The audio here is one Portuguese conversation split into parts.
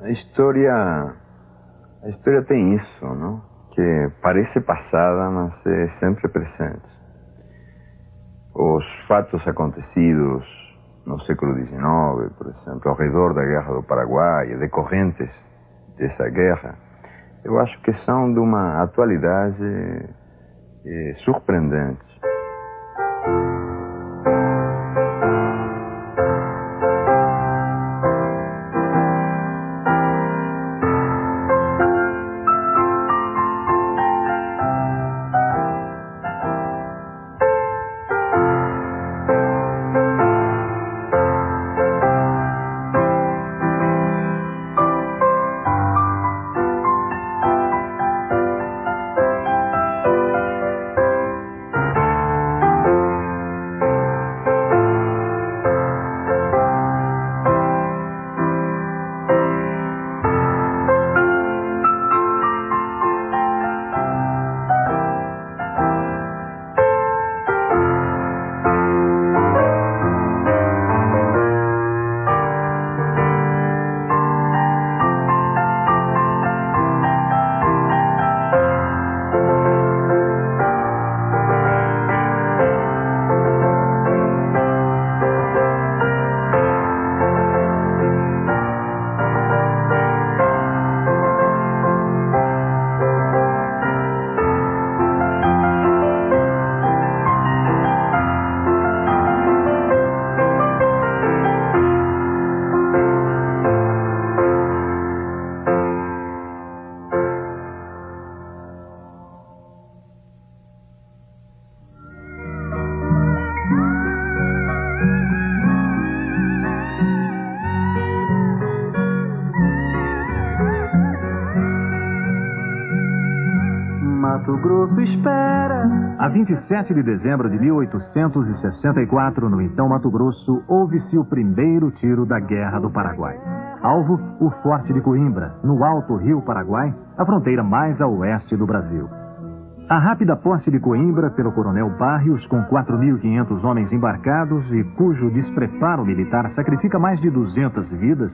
A história tem isso, não? Que parece passada, mas é sempre presente. Os fatos acontecidos no século XIX, por exemplo, ao redor da Guerra do Paraguai, decorrentes dessa guerra, eu acho que são de uma atualidade surpreendente. Mato Grosso espera. A 27 de dezembro de 1864, no então Mato Grosso, houve-se o primeiro tiro da Guerra do Paraguai. Alvo, o Forte de Coimbra, no alto rio Paraguai, a fronteira mais a oeste do Brasil. A rápida posse de Coimbra pelo coronel Barrios, com 4.500 homens embarcados e cujo despreparo militar sacrifica mais de 200 vidas,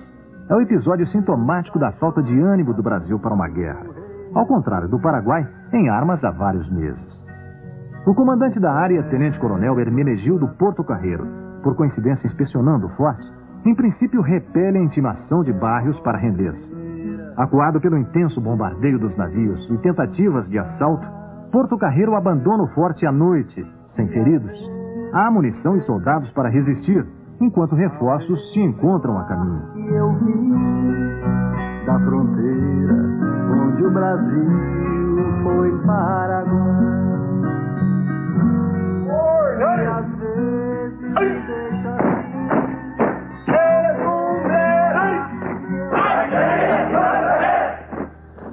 é o episódio sintomático da falta de ânimo do Brasil para uma guerra. Ao contrário do Paraguai, em armas há vários meses. O comandante da área, tenente-coronel Hermenegildo Porto Carreiro, por coincidência inspecionando o forte, em princípio repele a intimação de Barrios para render-se. Acuado pelo intenso bombardeio dos navios e tentativas de assalto, Porto Carreiro abandona o forte à noite, sem feridos. Há munição e soldados para resistir, enquanto reforços se encontram a caminho. Eu vi da fronteira onde o Brasil foi Paraguai. E às vezes deixa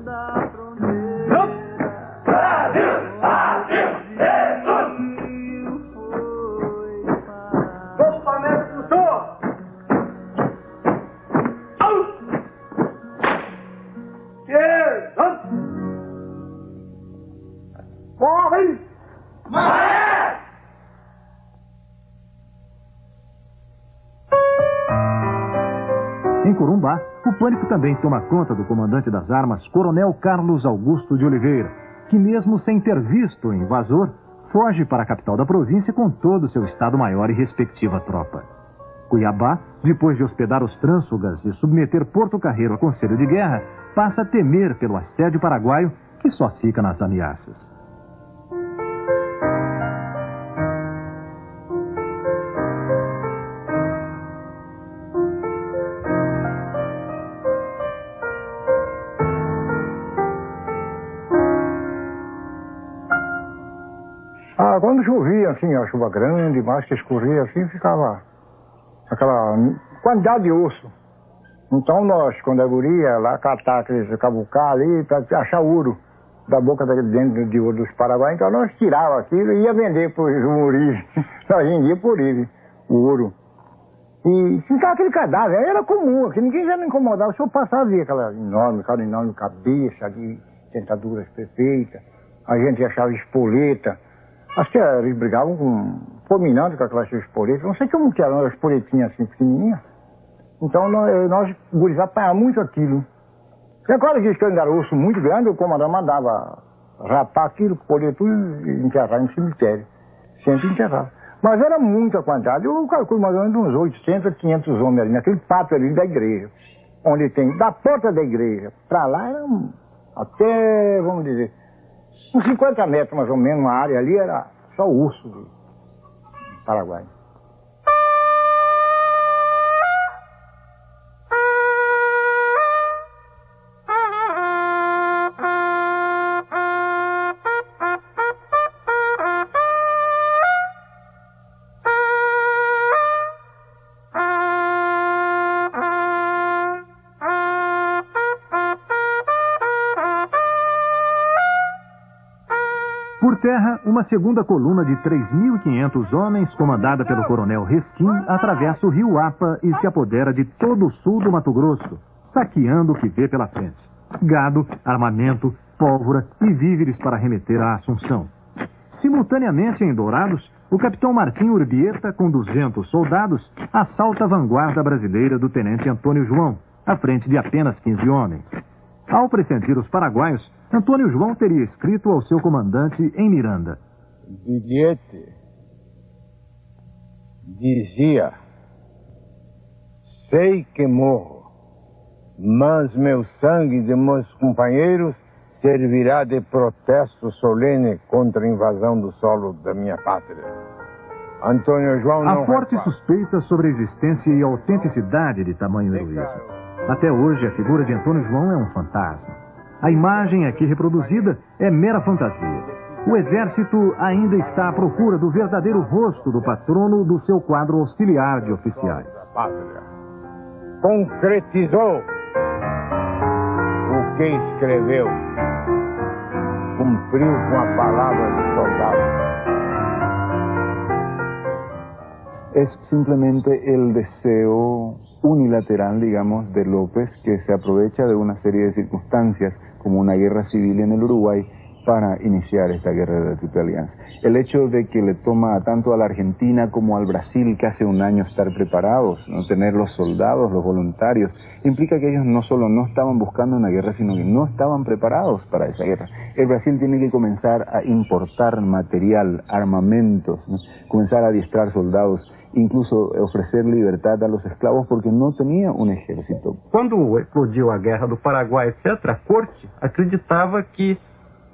da fronteira. Em Corumbá, o pânico também toma conta do comandante das armas, Coronel Carlos Augusto de Oliveira, que mesmo sem ter visto o invasor, foge para a capital da província com todo o seu estado-maior e respectiva tropa. Cuiabá, depois de hospedar os trânsfugas e submeter Porto Carreiro a conselho de guerra, passa a temer pelo assédio paraguaio, que só fica nas ameaças. Quando chovia, assim, a chuva grande, mais que escorria, assim, ficava aquela quantidade de osso. Então nós, quando a guria, lá catar aqueles cabucar ali, para achar ouro da boca dentro de ouro dos paraguaios, então nós tirava aquilo e ia vender para os humoristas. Nós vendia por ele, o ouro. E ficava aquele cadáver, era comum, que ninguém já não incomodava, só passava e via aquela enorme cabeça, de dentaduras perfeitas, a gente achava espoleta. Acho que eles brigavam fulminando com aquelas espoletas. Não sei como que eram as espoletinhas assim, pequenininhas. Então nós guris apanhávamos muito aquilo. E agora que era osso muito grande, o comandante mandava rapar aquilo, colher tudo e enterrar em cemitério. Sempre enterrar. Mas era muita quantidade. Eu calculo mais ou menos uns 800 a 500 homens ali, naquele pátio ali da igreja. Onde tem, da porta da igreja para lá, era até, vamos dizer, uns 50 metros mais ou menos, uma área ali era só urso do Paraguai. Por terra, uma segunda coluna de 3.500 homens, comandada pelo coronel Resquim, atravessa o rio Apa e se apodera de todo o sul do Mato Grosso, saqueando o que vê pela frente. Gado, armamento, pólvora e víveres para remeter à Assunção. Simultaneamente, em Dourados, o capitão Martim Urbieta, com 200 soldados, assalta a vanguarda brasileira do tenente Antônio João, à frente de apenas 15 homens. Ao pressentir os paraguaios, Antônio João teria escrito ao seu comandante em Miranda: Bilhete dizia: sei que morro, mas meu sangue de meus companheiros servirá de protesto solene contra a invasão do solo da minha pátria. Antônio João não há forte suspeita sobre a existência e autenticidade de tamanho heroísmo. Até hoje, a figura de Antônio João é um fantasma. A imagem aqui reproduzida é mera fantasia. O exército ainda está à procura do verdadeiro rosto do patrono do seu quadro auxiliar de oficiais. Concretizou o que escreveu. Cumpriu com a palavra do soldado. Es simplemente el deseo unilateral, digamos, de López, que se aprovecha de una serie de circunstancias, como una guerra civil en el Uruguay, para iniciar esta guerra de la Triple Alianza. El hecho de que le toma tanto a la Argentina como al Brasil casi un año estar preparados, no tener los soldados, los voluntarios, implica que ellos no solo no estaban buscando una guerra, sino que no estaban preparados para esa guerra. El Brasil tiene que comenzar a importar material, armamentos, ¿no? Comenzar a adiestrar soldados, incluso ofrecer libertad a los esclavos porque no tenía un ejército. Quando explodiu a Guerra do Paraguai, etc., a corte acreditava que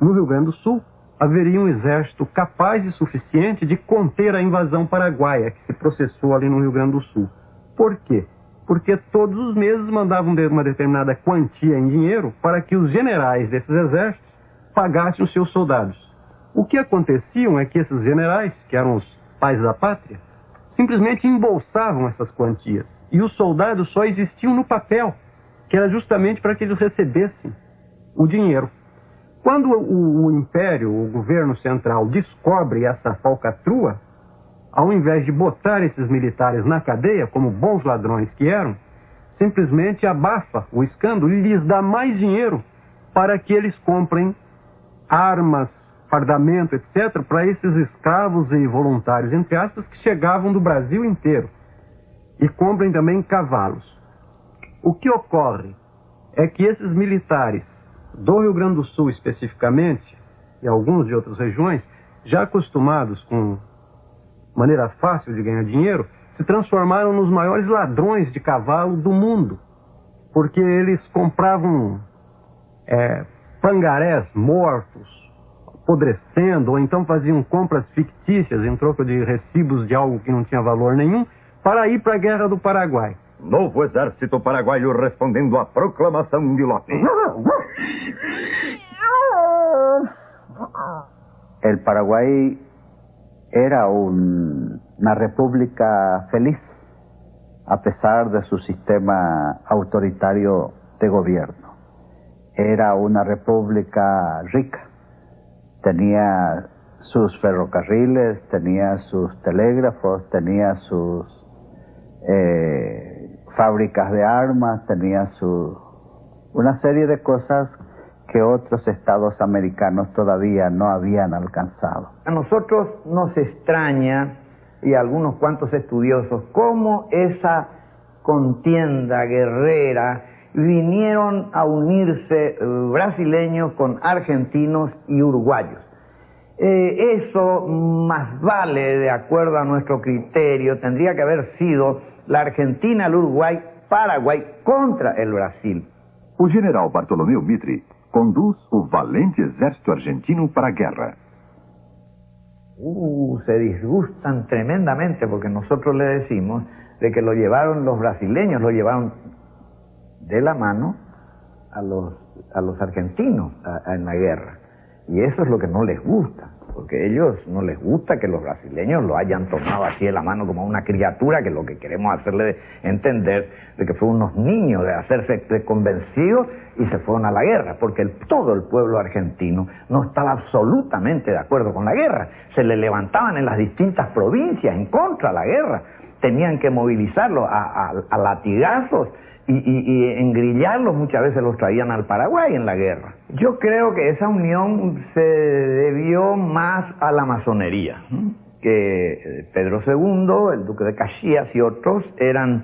no Rio Grande do Sul haveria um exército capaz e suficiente de conter a invasão paraguaia que se processou ali no Rio Grande do Sul. Por quê? Porque todos os meses mandavam uma determinada quantia em dinheiro para que os generais desses exércitos pagassem os seus soldados. O que aconteciam é que esses generais, que eram os pais da pátria, simplesmente embolsavam essas quantias. E os soldados só existiam no papel, que era justamente para que eles recebessem o dinheiro. Quando o Império, o governo central, descobre essa falcatrua, ao invés de botar esses militares na cadeia, como bons ladrões que eram, simplesmente abafa o escândalo e lhes dá mais dinheiro para que eles comprem armas, fardamento, etc., para esses escravos e voluntários, entre aspas, que chegavam do Brasil inteiro. E comprem também cavalos. O que ocorre é que esses militares, do Rio Grande do Sul especificamente, e alguns de outras regiões, já acostumados com maneira fácil de ganhar dinheiro, se transformaram nos maiores ladrões de cavalo do mundo. Porque eles compravam pangarés mortos, apodrecendo, ou então faziam compras fictícias em troca de recibos de algo que não tinha valor nenhum, para ir para a Guerra do Paraguai. Novo exército paraguaio respondendo à proclamação de López. El Paraguay era una república feliz, a pesar de su sistema autoritario de gobierno. Era una república rica, tenía sus ferrocarriles, tenía sus telégrafos, tenía sus fábricas de armas, tenía una serie de cosas que otros estados americanos todavía no habían alcanzado. A nosotros nos extraña, y a algunos cuantos estudiosos, cómo esa contienda guerrera, vinieron a unirse brasileños con argentinos y uruguayos. Eso más vale, de acuerdo a nuestro criterio, tendría que haber sido la Argentina, el Uruguay, Paraguai contra el Brasil. O general Bartolomeu Mitre conduz o valente exército argentino para a guerra. Se disgustan tremendamente porque nosotros le decimos de que lo llevaron los brasileños, lo llevaron de la mano a los argentinos en la guerra. Y eso es lo que no les gusta, porque a ellos no les gusta que los brasileños lo hayan tomado así de la mano como una criatura, que lo que queremos hacerle entender de que fue unos niños de hacerse convencidos y se fueron a la guerra, porque todo el pueblo argentino no estaba absolutamente de acuerdo con la guerra. Se le levantaban en las distintas provincias en contra de la guerra, tenían que movilizarlos a latigazos y engrillarlos, muchas veces los traían al Paraguay en la guerra. Yo creo que esa unión se debió más a la masonería, que Pedro II, el duque de Caxias y otros eran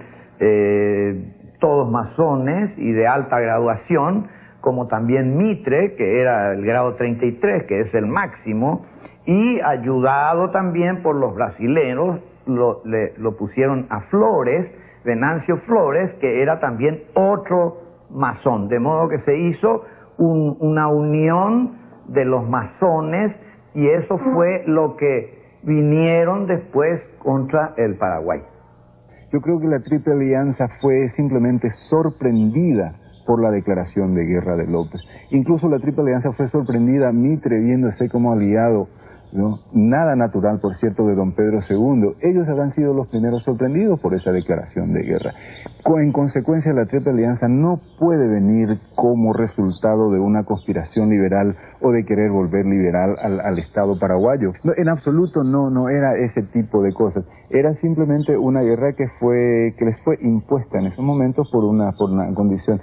todos masones y de alta graduación, como también Mitre, que era el grado 33, que es el máximo, y ayudado también por los brasileños, lo pusieron a Flores, Venancio Flores, que era también otro masón, de modo que se hizo una unión de los masones, y eso fue lo que vinieron después contra el Paraguay. Yo creo que la Triple Alianza fue simplemente sorprendida por la declaración de guerra de López. Incluso la Triple Alianza fue sorprendida, Mitre viéndose como aliado, ¿no? Nada natural, por cierto, de don Pedro II. Ellos habrán sido los primeros sorprendidos por esa declaración de guerra. En consecuencia, la Triple Alianza no puede venir como resultado de una conspiración liberal o de querer volver liberal al Estado paraguayo. No, en absoluto no era ese tipo de cosas. Era simplemente una guerra que les fue impuesta en esos momentos por una condición.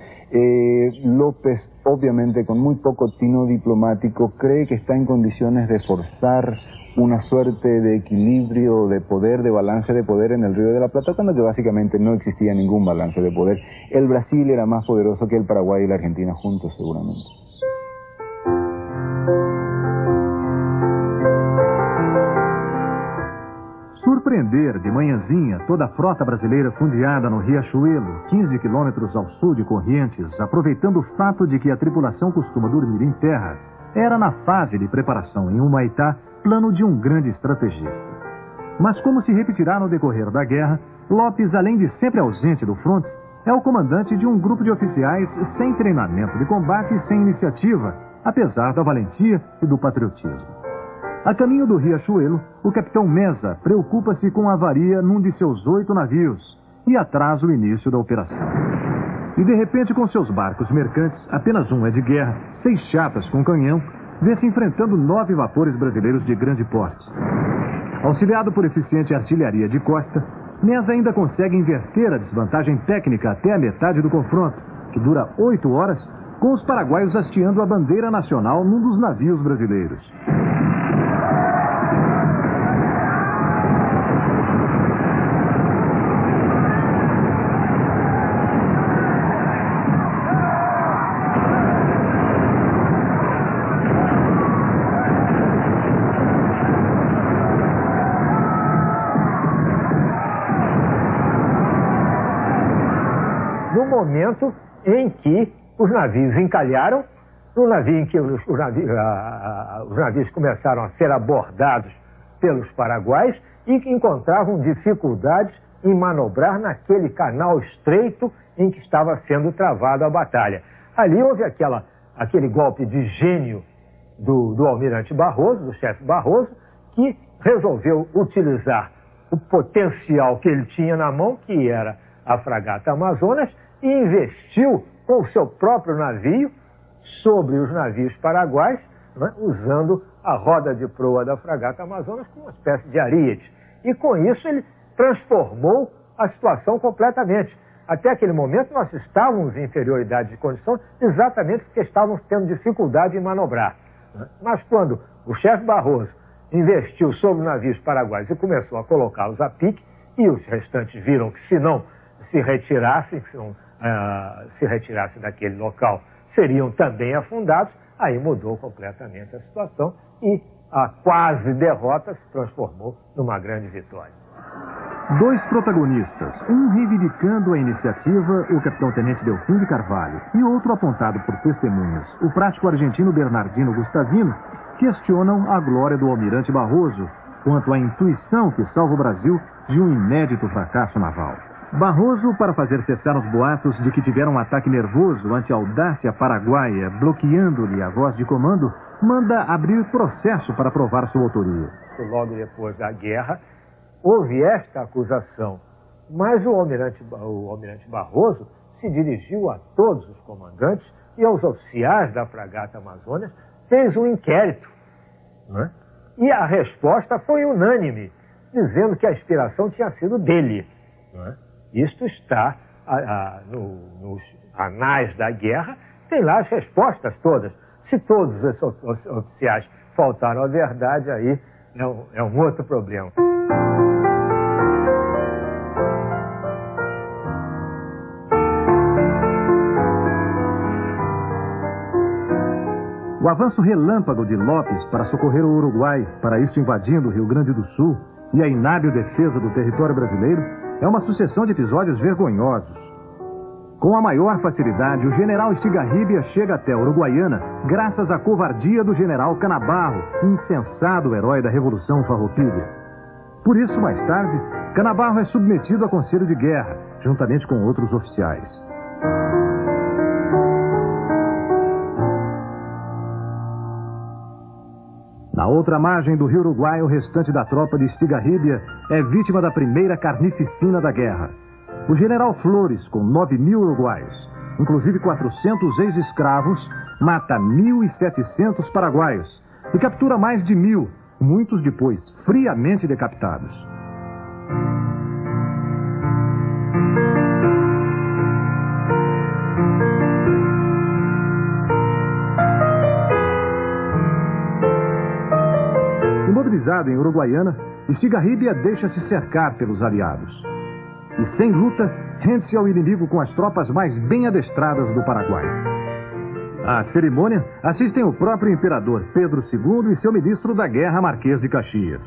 López, obviamente con muy poco tino diplomático, cree que está en condiciones de forzar una suerte de equilibrio de poder, de balance de poder en el Río de la Plata, cuando que básicamente no existía ningún balance de poder. El Brasil era más poderoso que el Paraguay y la Argentina juntos, seguramente. Surpreender de manhãzinha toda a frota brasileira fundeada no Riachuelo, 15 quilômetros ao sul de Corrientes, aproveitando o fato de que a tripulação costuma dormir em terra, era na fase de preparação em Humaitá plano de um grande estrategista. Mas como se repetirá no decorrer da guerra, Lopes, além de sempre ausente do fronte, é o comandante de um grupo de oficiais sem treinamento de combate e sem iniciativa, apesar da valentia e do patriotismo. A caminho do Riachuelo, o capitão Meza preocupa-se com a avaria num de seus 8 navios e atrasa o início da operação. E de repente, com seus barcos mercantes, apenas um é de guerra, 6 chapas com canhão, vê-se enfrentando 9 vapores brasileiros de grande porte. Auxiliado por eficiente artilharia de costa, Meza ainda consegue inverter a desvantagem técnica até a metade do confronto, que dura 8 horas, com os paraguaios hasteando a bandeira nacional num dos navios brasileiros. No momento em que os navios encalharam, no navio em que os navios começaram a ser abordados pelos paraguaios e que encontravam dificuldades em manobrar naquele canal estreito em que estava sendo travada a batalha. Ali houve aquele golpe de gênio do almirante Barroso, do chefe Barroso, que resolveu utilizar o potencial que ele tinha na mão, que era a fragata Amazonas, e investiu com o seu próprio navio sobre os navios paraguaios, né, usando a roda de proa da fragata Amazonas como uma espécie de ariete. E com isso ele transformou a situação completamente. Até aquele momento nós estávamos em inferioridade de condição exatamente porque estávamos tendo dificuldade em manobrar. Né? Mas quando o chefe Barroso investiu sobre os navios paraguaios e começou a colocá-los a pique, e os restantes viram que se se retirassem, se retirassem daquele local, seriam também afundados. Aí mudou completamente a situação e a quase derrota se transformou numa grande vitória. Dois protagonistas, um reivindicando a iniciativa, o capitão-tenente Delfim de Carvalho, e outro apontado por testemunhas, o prático argentino Bernardino Gustavino, questionam a glória do almirante Barroso quanto à intuição que salva o Brasil de um inédito fracasso naval. Barroso, para fazer cessar os boatos de que tiveram um ataque nervoso ante a audácia paraguaia, bloqueando-lhe a voz de comando, manda abrir processo para provar sua autoria. Logo depois da guerra, houve esta acusação, mas o almirante Barroso se dirigiu a todos os comandantes e aos oficiais da fragata Amazonas, fez um inquérito, né? E a resposta foi unânime, dizendo que a inspiração tinha sido dele, né? Isto está nos anais da guerra, tem lá as respostas todas. Se todos os oficiais faltaram à verdade, aí é um outro problema. O avanço relâmpago de Lopes para socorrer o Uruguai, para isso invadindo o Rio Grande do Sul, e a inábil defesa do território brasileiro, é uma sucessão de episódios vergonhosos. Com a maior facilidade, o general Estigarribia chega até a Uruguaiana graças à covardia do general Canabarro, insensado herói da Revolução Farroupilha. Por isso, mais tarde, Canabarro é submetido a conselho de guerra, juntamente com outros oficiais. Na outra margem do rio Uruguai, o restante da tropa de Estigarribia é vítima da primeira carnificina da guerra. O general Flores, com 9.000 uruguaios, inclusive 400 ex-escravos, mata 1.700 paraguaios e captura mais de 1.000, muitos depois friamente decapitados. Imobilizado em Uruguaiana, Estigarribia deixa-se cercar pelos aliados. E sem luta, rende-se ao inimigo com as tropas mais bem adestradas do Paraguai. À cerimônia assistem o próprio imperador Pedro II e seu ministro da Guerra, Marquês de Caxias.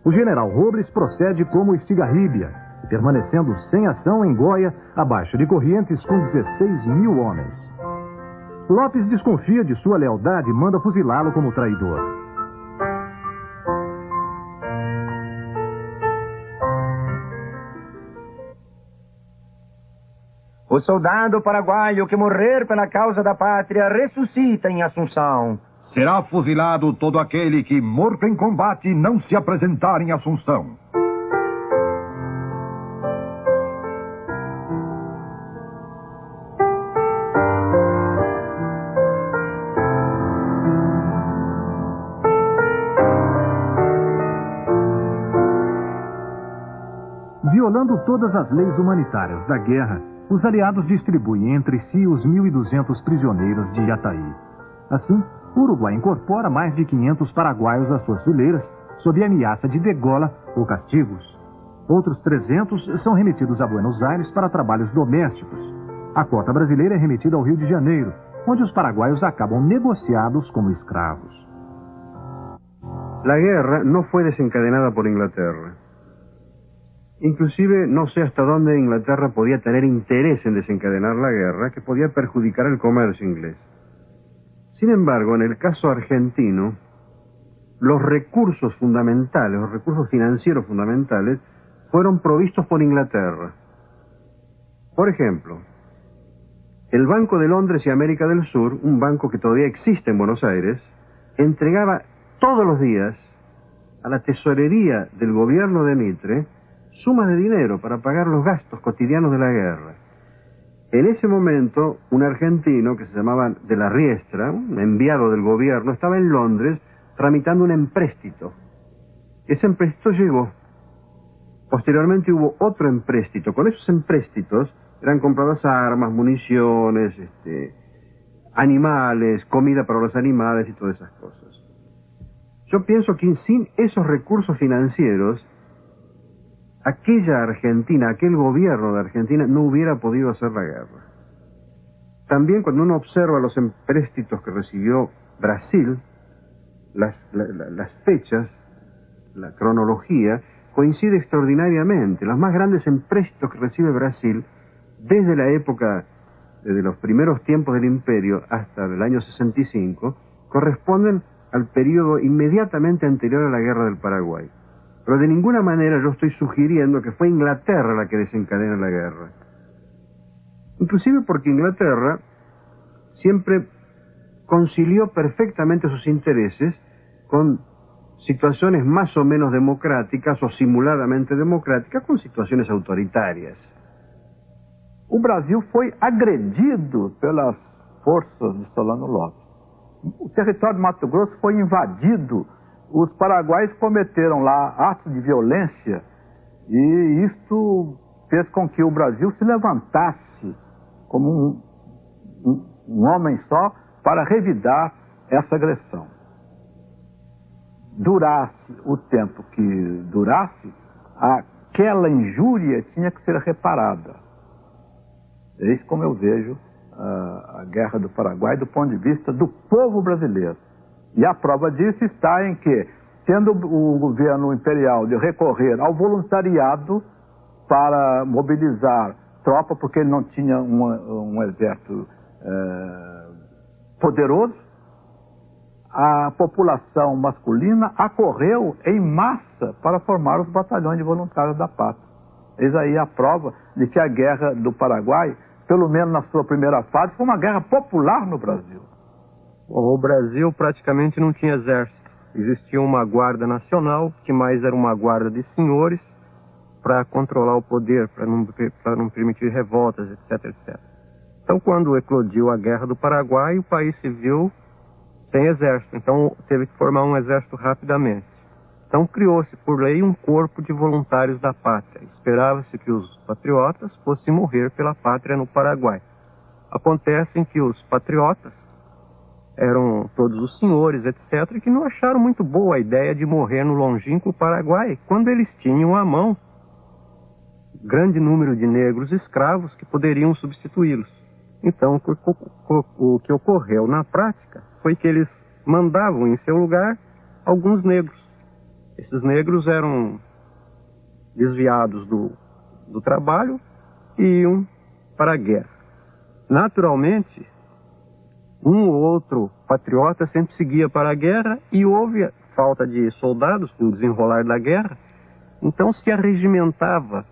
O general Robles procede como Estigarribia, permanecendo sem ação em Goia, abaixo de Corrientes, com 16.000 homens. Lopes desconfia de sua lealdade e manda fuzilá-lo como traidor. O soldado paraguaio que morrer pela causa da pátria ressuscita em Assunção. Será fuzilado todo aquele que, morto em combate, não se apresentar em Assunção. Violando todas as leis humanitárias da guerra, os aliados distribuem entre si os 1.200 prisioneiros de Yataí. Assim, o Uruguai incorpora mais de 500 paraguaios às suas fileiras, sob ameaça de degola ou castigos. Outros 300 são remetidos a Buenos Aires para trabalhos domésticos. A cota brasileira é remetida ao Rio de Janeiro, onde os paraguaios acabam negociados como escravos. La guerra no fue desencadenada por Inglaterra. Inclusive, no sé hasta dónde Inglaterra podía tener interés en desencadenar la guerra, que podía perjudicar el comercio inglés. Sin embargo, en el caso argentino, los recursos fundamentales, los recursos financieros fundamentales, fueron provistos por Inglaterra. Por ejemplo, el Banco de Londres y América del Sur, un banco que todavía existe en Buenos Aires, entregaba todos los días a la tesorería del gobierno de Mitre sumas de dinero para pagar los gastos cotidianos de la guerra. En ese momento, un argentino que se llamaba de la Riestra, un enviado del gobierno, estaba en Londres tramitando un empréstito. Ese empréstito llegó. Posteriormente hubo otro empréstito. Con esos empréstitos, Eran compradas armas, municiones, animales, comida para los animales y todas esas cosas. Yo pienso que sin esos recursos financieros, aquella Argentina, aquel gobierno de Argentina no hubiera podido hacer la guerra. También cuando uno observa los empréstitos que recibió Brasil, las fechas, la cronología, coincide extraordinariamente. Los más grandes empréstitos que recibe Brasil, desde la época, desde los primeros tiempos del imperio hasta el año 65, corresponden al periodo inmediatamente anterior a la guerra del Paraguay. Pero de ninguna manera yo estoy sugiriendo que fue Inglaterra la que desencadena la guerra. Inclusive porque Inglaterra siempre concilió perfectamente sus intereses con situaciones más o menos democráticas o simuladamente democráticas con situaciones autoritarias. O Brasil foi agredido pelas forças de Solano Lopes. O território do Mato Grosso foi invadido. Os paraguaios cometeram lá atos de violência e isto fez com que o Brasil se levantasse como um homem só para revidar essa agressão. Durasse o tempo que durasse, aquela injúria tinha que ser reparada. Eis como eu vejo a Guerra do Paraguai do ponto de vista do povo brasileiro. E a prova disso está em que, tendo o governo imperial de recorrer ao voluntariado para mobilizar tropa, porque ele não tinha um exército poderoso, a população masculina acorreu em massa para formar os batalhões de voluntários da pátria. Eis aí a prova de que a Guerra do Paraguai, pelo menos na sua primeira fase, foi uma guerra popular no Brasil. O Brasil praticamente não tinha exército. Existia uma guarda nacional, que mais era uma guarda de senhores, para controlar o poder, para não permitir revoltas, etc, etc. Então, quando eclodiu a Guerra do Paraguai, o país se viu sem exército. Então, teve que formar um exército rapidamente. Então, criou-se por lei um corpo de voluntários da pátria. Esperava-se que os patriotas fossem morrer pela pátria no Paraguai. Acontece que os patriotas eram todos os senhores, etc., que não acharam muito boa a ideia de morrer no longínquo Paraguai, quando eles tinham à mão grande número de negros escravos que poderiam substituí-los. Então, o que ocorreu na prática foi que eles mandavam em seu lugar alguns negros. Esses negros eram desviados do trabalho e iam para a guerra. Naturalmente, um ou outro patriota sempre seguia para a guerra e houve falta de soldados com o desenrolar da guerra. Então se arregimentava,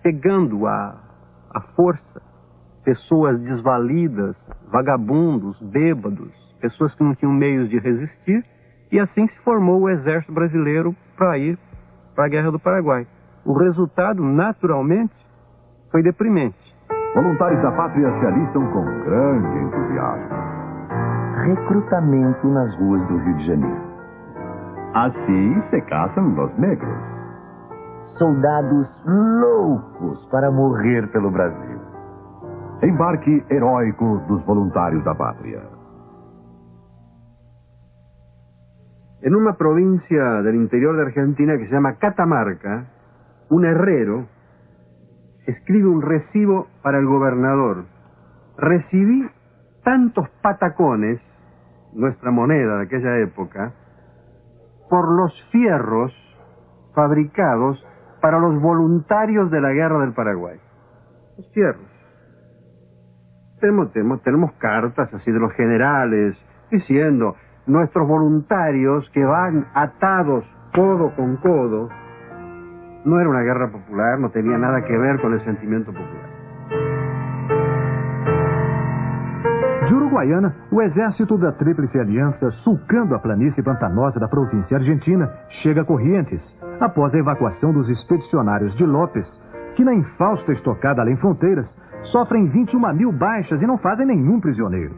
pegando à força, pessoas desvalidas, vagabundos, bêbados, pessoas que não tinham meios de resistir, e assim se formou o exército brasileiro para ir para a Guerra do Paraguai. O resultado, naturalmente, foi deprimente. Voluntários da pátria se alistam com grande entusiasmo. Recrutamento nas ruas do Rio de Janeiro. Assim se caçam os negros. Soldados loucos para morrer pelo Brasil. Embarque heróico dos voluntários da pátria. En una provincia del interior de Argentina que se llama Catamarca, un herrero escribe un recibo para el gobernador. Recibí tantos patacones, nuestra moneda de aquella época, por los fierros fabricados para los voluntarios de la Guerra del Paraguay. Los fierros. Tenemos cartas así de los generales diciendo: nuestros voluntarios que van atados codo con codo. No era una guerra popular, no tenía nada que ver con el sentimiento popular. De Uruguaiana, o exército da Tríplice Aliança, sulcando a planície pantanosa da província argentina, chega a Corrientes, após a evacuação dos expedicionários de Lopes, que na infausta estocada além fronteiras, sofrem 21.000 baixas e não fazem nenhum prisioneiro.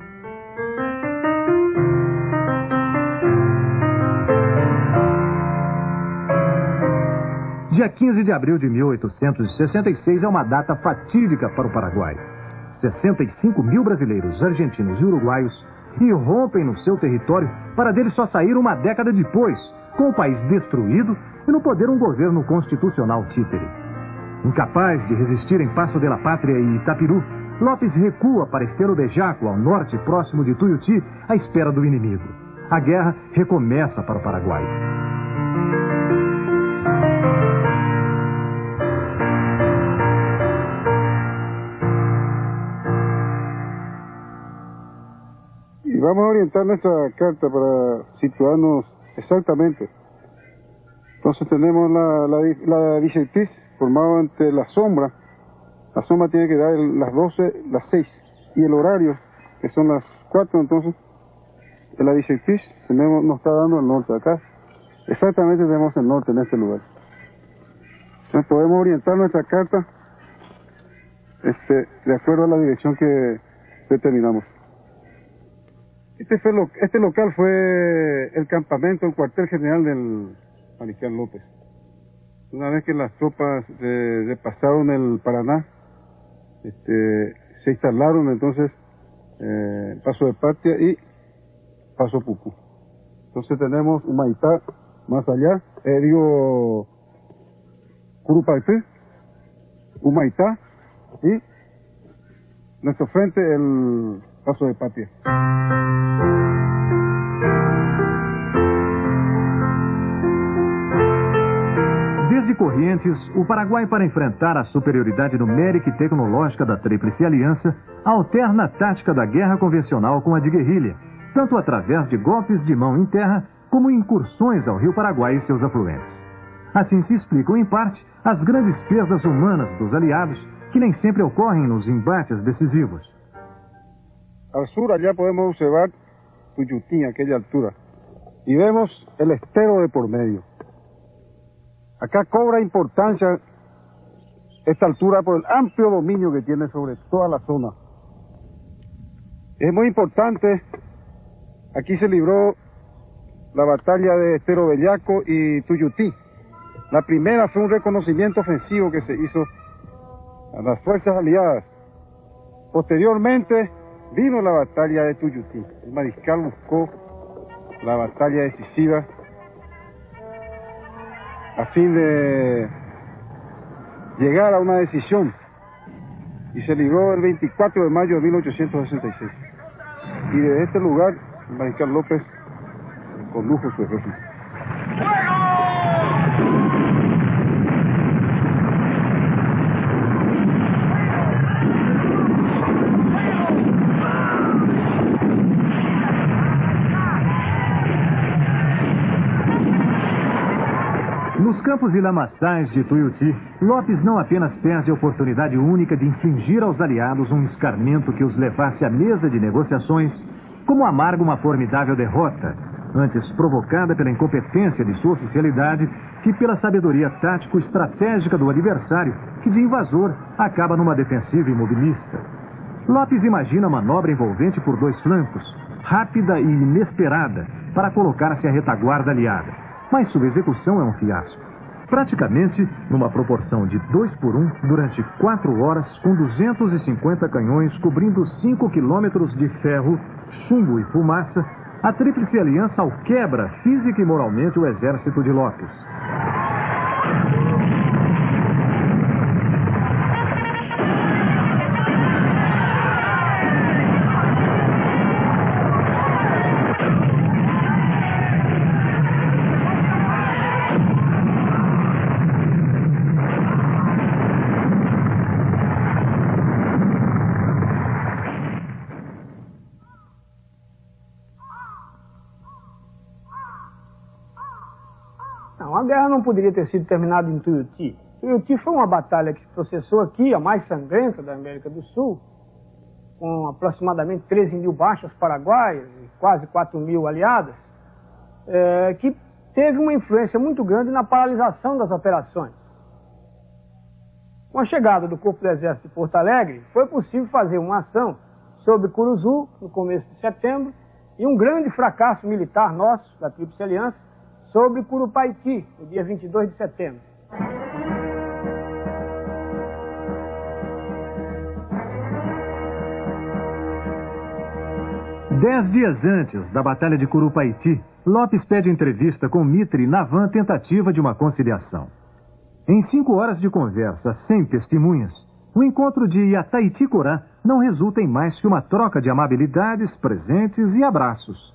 Dia 15 de abril de 1866 é uma data fatídica para o Paraguai. 65 mil brasileiros, argentinos e uruguaios irrompem no seu território para dele só sair uma década depois, com o país destruído e no poder um governo constitucional títere. Incapaz de resistir em Passo de la Pátria e Itapiru, Lopes recua para Estero de Jaco, ao norte próximo de Tuiuti, à espera do inimigo. A guerra recomeça para o Paraguai. Y vamos a orientar nuestra carta para situarnos exactamente. Entonces tenemos la directriz formada entre la sombra. La sombra tiene que dar las 12, las 6. Y el horario, que son las 4, entonces, en la directriz nos está dando el norte. Acá exactamente tenemos el norte en este lugar. Entonces podemos orientar nuestra carta de acuerdo a la dirección que determinamos. Este local fue el campamento, el cuartel general del mariscal López. Una vez que las tropas pasaron el Paraná, se instalaron entonces Paso de Patria y Paso Pucú. Entonces tenemos Humaitá más allá, Curupaytí, Humaitá y nuestro frente el Paso de Patria. Desde Corrientes, o Paraguai, para enfrentar a superioridade numérica e tecnológica da Tríplice Aliança, alterna a tática da guerra convencional com a de guerrilha, tanto através de golpes de mão em terra, como incursões ao Rio Paraguai e seus afluentes. Assim se explicam, em parte, as grandes perdas humanas dos aliados, que nem sempre ocorrem nos embates decisivos. Al sur, allá podemos observar Tuiuti, aquella altura, y vemos el estero de por medio. Acá cobra importancia esta altura por el amplio dominio que tiene sobre toda la zona. Es muy importante, aquí se libró la batalla de Estero Bellaco y Tuiuti. La primera fue un reconocimiento ofensivo que se hizo a las fuerzas aliadas. Posteriormente vino la batalla de Tuiuti. El mariscal buscó la batalla decisiva a fin de llegar a una decisión, y se libró el 24 de mayo de 1866. Y desde este lugar el mariscal López condujo su ejército. Nos campos e lamaçais de Tuiuti, Lopes não apenas perde a oportunidade única de infligir aos aliados um escarmento que os levasse à mesa de negociações, como amarga uma formidável derrota, antes provocada pela incompetência de sua oficialidade que pela sabedoria tático-estratégica do adversário, que de invasor acaba numa defensiva imobilista. Lopes imagina a manobra envolvente por dois flancos, rápida e inesperada, para colocar-se à retaguarda aliada. Mas sua execução é um fiasco. Praticamente numa proporção de 2-1 durante 4 horas, com 250 canhões cobrindo 5 quilômetros de ferro, chumbo e fumaça, a Tríplice Aliança alquebra física e moralmente o exército de Lopes. A guerra não poderia ter sido terminada em Tuiuti. Tuiuti foi uma batalha que se processou aqui, a mais sangrenta da América do Sul, com aproximadamente 13 mil baixas paraguaias e quase 4 mil aliadas, que teve uma influência muito grande na paralisação das operações. Com a chegada do Corpo do Exército de Porto Alegre, foi possível fazer uma ação sobre Curuzu, no começo de setembro, e um grande fracasso militar nosso, da Tríplice Aliança, sobre Curupaytí, no dia 22 de setembro. 10 dias antes da Batalha de Curupaiti, Lopes pede entrevista com Mitre na vã tentativa de uma conciliação. Em 5 horas de conversa, sem testemunhas, o encontro de Iataiti-Corã não resulta em mais que uma troca de amabilidades, presentes e abraços.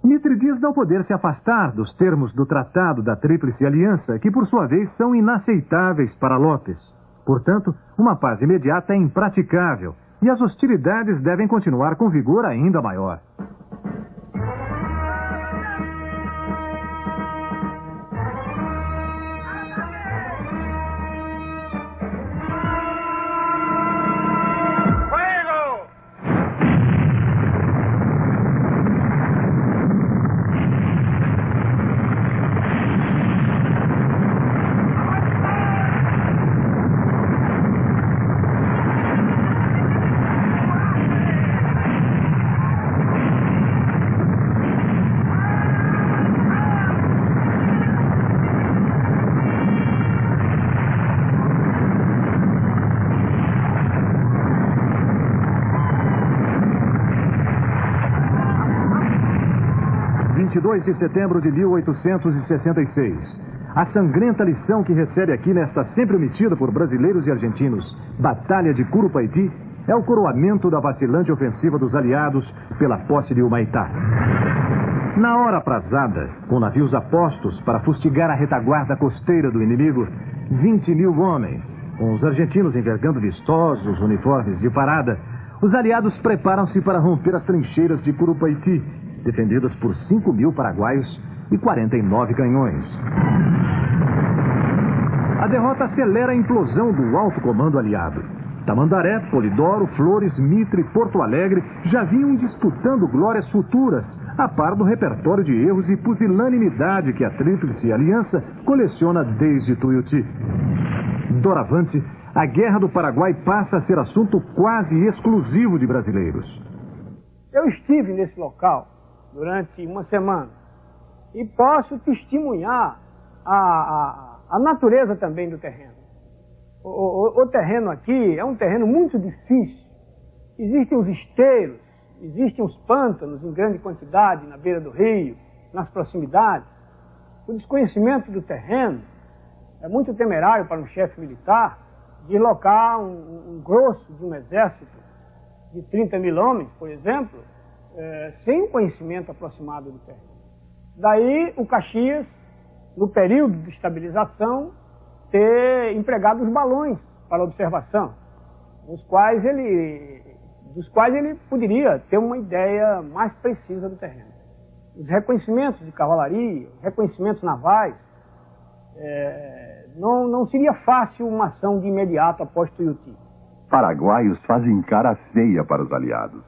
Mitre diz não poder se afastar dos termos do Tratado da Tríplice Aliança, que por sua vez são inaceitáveis para Lopes. Portanto, uma paz imediata é impraticável e as hostilidades devem continuar com vigor ainda maior. De setembro de 1866. A sangrenta lição que recebe aqui nesta sempre omitida por brasileiros e argentinos Batalha de Curupaiti é o coroamento da vacilante ofensiva dos aliados pela posse de Humaitá. Na hora aprazada, com navios apostos para fustigar a retaguarda costeira do inimigo, 20.000 homens, com os argentinos envergando vistosos uniformes de parada, os aliados preparam-se para romper as trincheiras de Curupaiti, defendidas por 5.000 paraguaios e 49 canhões. A derrota acelera a implosão do alto comando aliado. Tamandaré, Polidoro, Flores, Mitre e Porto Alegre já vinham disputando glórias futuras, a par do repertório de erros e pusilanimidade que a Tríplice Aliança coleciona desde Tuiuti. Doravante, a Guerra do Paraguai passa a ser assunto quase exclusivo de brasileiros. Eu estive nesse local durante uma semana e posso testemunhar a natureza também do terreno. O terreno aqui é um terreno muito difícil. Existem os esteiros, existem os pântanos em grande quantidade na beira do rio, nas proximidades. O desconhecimento do terreno é muito temerário para um chefe militar deslocar um grosso de um exército de 30.000 homens, por exemplo, sem o conhecimento aproximado do terreno. Daí o Caxias, no período de estabilização, ter empregado os balões para observação, dos quais ele poderia ter uma ideia mais precisa do terreno. Os reconhecimentos de cavalaria, os reconhecimentos navais, não seria fácil uma ação de imediato após Tuiuti. Paraguaios fazem cara feia para os aliados.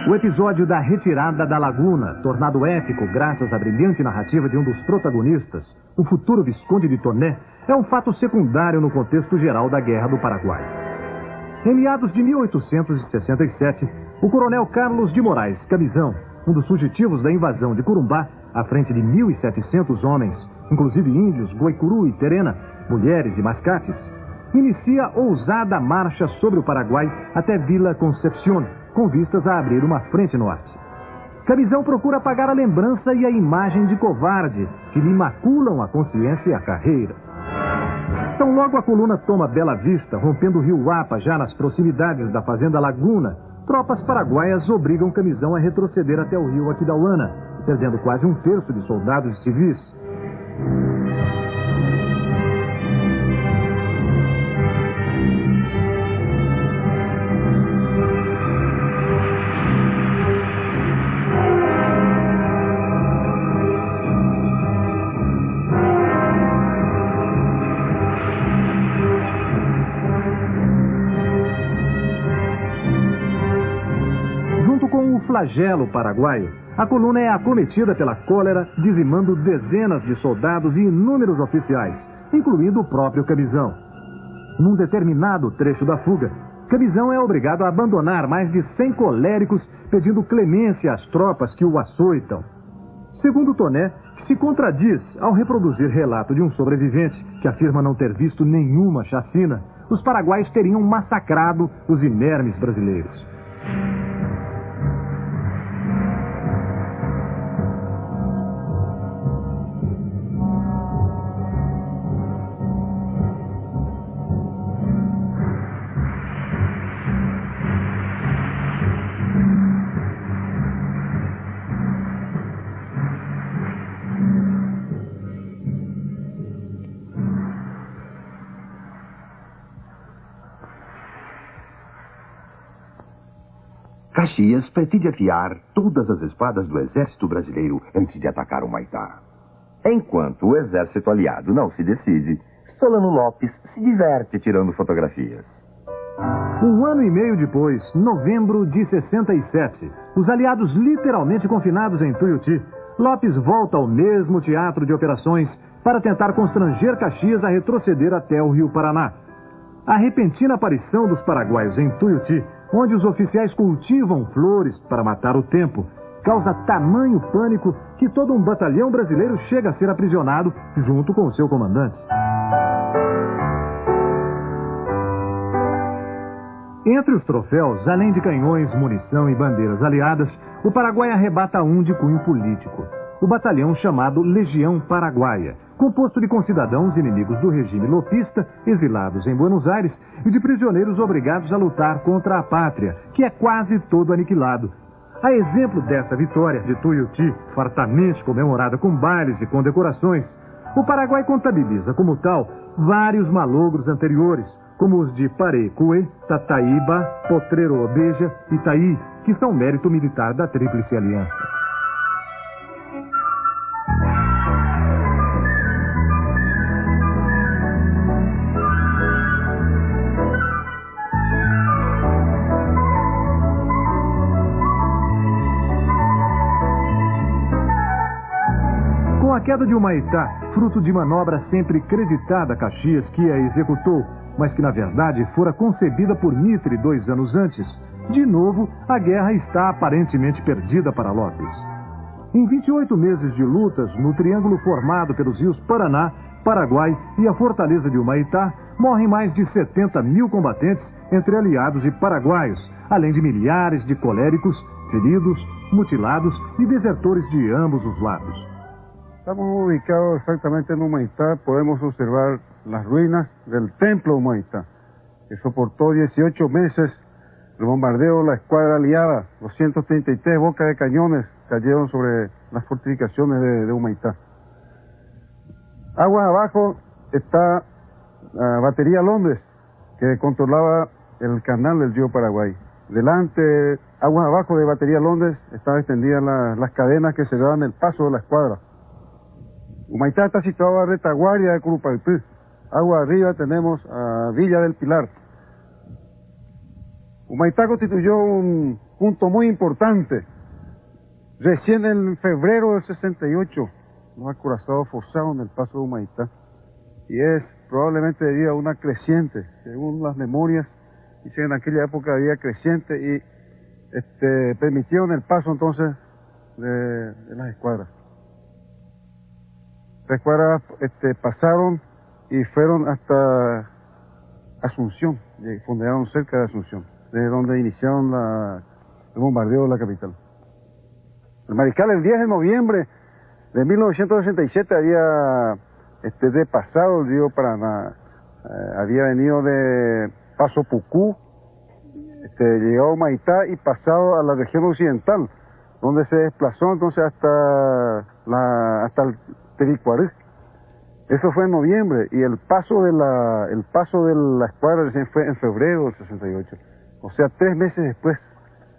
O episódio da retirada da Laguna, tornado épico graças à brilhante narrativa de um dos protagonistas, o futuro Visconde de Toné, é um fato secundário no contexto geral da Guerra do Paraguai. Em meados de 1867, o coronel Carlos de Moraes Camisão, um dos fugitivos da invasão de Corumbá, à frente de 1.700 homens, inclusive índios, Guaicuru e Terena, mulheres e mascates, inicia ousada marcha sobre o Paraguai até Vila Concepción, com vistas a abrir uma frente norte. Camisão procura apagar a lembrança e a imagem de covarde que lhe maculam a consciência e a carreira. Tão logo a coluna toma Bela Vista, rompendo o rio Apa, já nas proximidades da fazenda Laguna, tropas paraguaias obrigam Camisão a retroceder até o rio Aquidauana, perdendo quase 1/3 de soldados e civis. Flagelo paraguaio, a coluna é acometida pela cólera, dizimando dezenas de soldados e inúmeros oficiais, incluindo o próprio Camisão. Num determinado trecho da fuga, Camisão é obrigado a abandonar mais de 100 coléricos, pedindo clemência às tropas que o açoitam. Segundo Toné, que se contradiz ao reproduzir relato de um sobrevivente que afirma não ter visto nenhuma chacina. Os paraguaios teriam massacrado os inermes brasileiros. Caxias pretende afiar todas as espadas do exército brasileiro antes de atacar o Humaitá. Enquanto o exército aliado não se decide, Solano Lopes se diverte tirando fotografias. Um ano e meio depois, novembro de 67, os aliados literalmente confinados em Tuiuti, Lopes volta ao mesmo teatro de operações para tentar constranger Caxias a retroceder até o Rio Paraná. A repentina aparição dos paraguaios em Tuiuti, onde os oficiais cultivam flores para matar o tempo, causa tamanho pânico que todo um batalhão brasileiro chega a ser aprisionado junto com o seu comandante. Entre os troféus, além de canhões, munição e bandeiras aliadas, o Paraguai arrebata um de cunho político. O batalhão chamado Legião Paraguaia, composto de concidadãos inimigos do regime lopista, exilados em Buenos Aires, e de prisioneiros obrigados a lutar contra a pátria, que é quase todo aniquilado. A exemplo dessa vitória de Tuiuti, fartamente comemorada com bailes e condecorações, o Paraguai contabiliza como tal vários malogros anteriores, como os de Parecue, Tataíba, Potrero Obeja e Itaí, que são mérito militar da Tríplice Aliança. Com a queda de Humaitá, fruto de manobra sempre creditada a Caxias, que a executou, mas que na verdade fora concebida por Mitre 2 anos antes, de novo a guerra está aparentemente perdida para Lopes. Em 28 meses de lutas no triângulo formado pelos rios Paraná, Paraguai e a fortaleza de Humaitá, morrem mais de 70 mil combatentes entre aliados e paraguaios, além de milhares de coléricos, feridos, mutilados e desertores de ambos os lados. Estamos ubicados exactamente en Humaitá. Podemos observar las ruinas del templo Humaitá, que soportó 18 meses el bombardeo de la escuadra aliada. 233 bocas de cañones cayeron sobre las fortificaciones de Humaitá. Aguas abajo está la batería Londres, que controlaba el canal del río Paraguay. Delante, aguas abajo de batería Londres, estaban extendidas las cadenas que cerraban el paso de la escuadra. Humaitá está situado a retaguardia de Curupaypí. Agua arriba tenemos a Villa del Pilar. Humaitá constituyó un punto muy importante. Recién en febrero del 68, los acorazados forzaron el paso de Humaitá. Y es probablemente debido a una creciente, según las memorias, dice que en aquella época había creciente y permitieron el paso entonces de las escuadras. Las escuadras pasaron y fueron hasta Asunción, fondearon cerca de Asunción, de donde iniciaron el bombardeo de la capital. El mariscal el 10 de noviembre de 1967 había repasado el río Paraná, había venido de Paso Pucú, llegado a Humaitá y pasado a la región occidental, donde se desplazó entonces hasta el Pericuarú. Eso fue en noviembre y el paso de la escuadra recién fue en febrero del 68. O sea, 3 meses después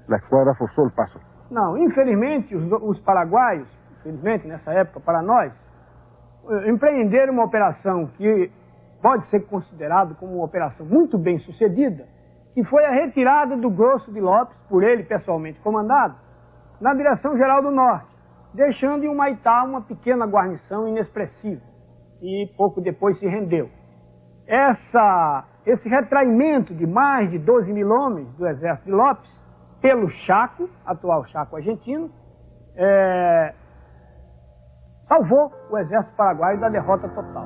la esquadra forzou o passo. Não, infelizmente os paraguaios, infelizmente nessa época para nós, empreenderam uma operação que pode ser considerada como uma operação muito bem sucedida, que foi a retirada do grosso de Lopes, por ele pessoalmente comandado, na direção geral do norte, deixando em Humaitá uma pequena guarnição inexpressiva, e pouco depois se rendeu. Esse retraimento de mais de 12 mil homens do exército de Lopes, pelo Chaco, atual Chaco argentino, salvou o exército paraguaio da derrota total.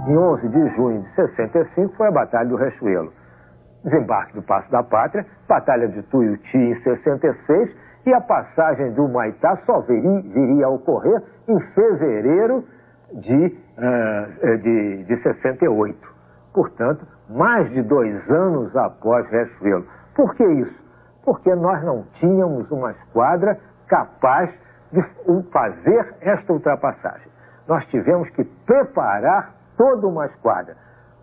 Em 11 de junho de 65 foi a Batalha do Riachuelo. Desembarque do Passo da Pátria, Batalha de Tuiuti em 66 e a passagem do Humaitá só viria a ocorrer em fevereiro de 68. Portanto, mais de 2 anos após Riachuelo. Por que isso? Porque nós não tínhamos uma esquadra capaz de fazer esta ultrapassagem. Nós tivemos que preparar toda uma esquadra,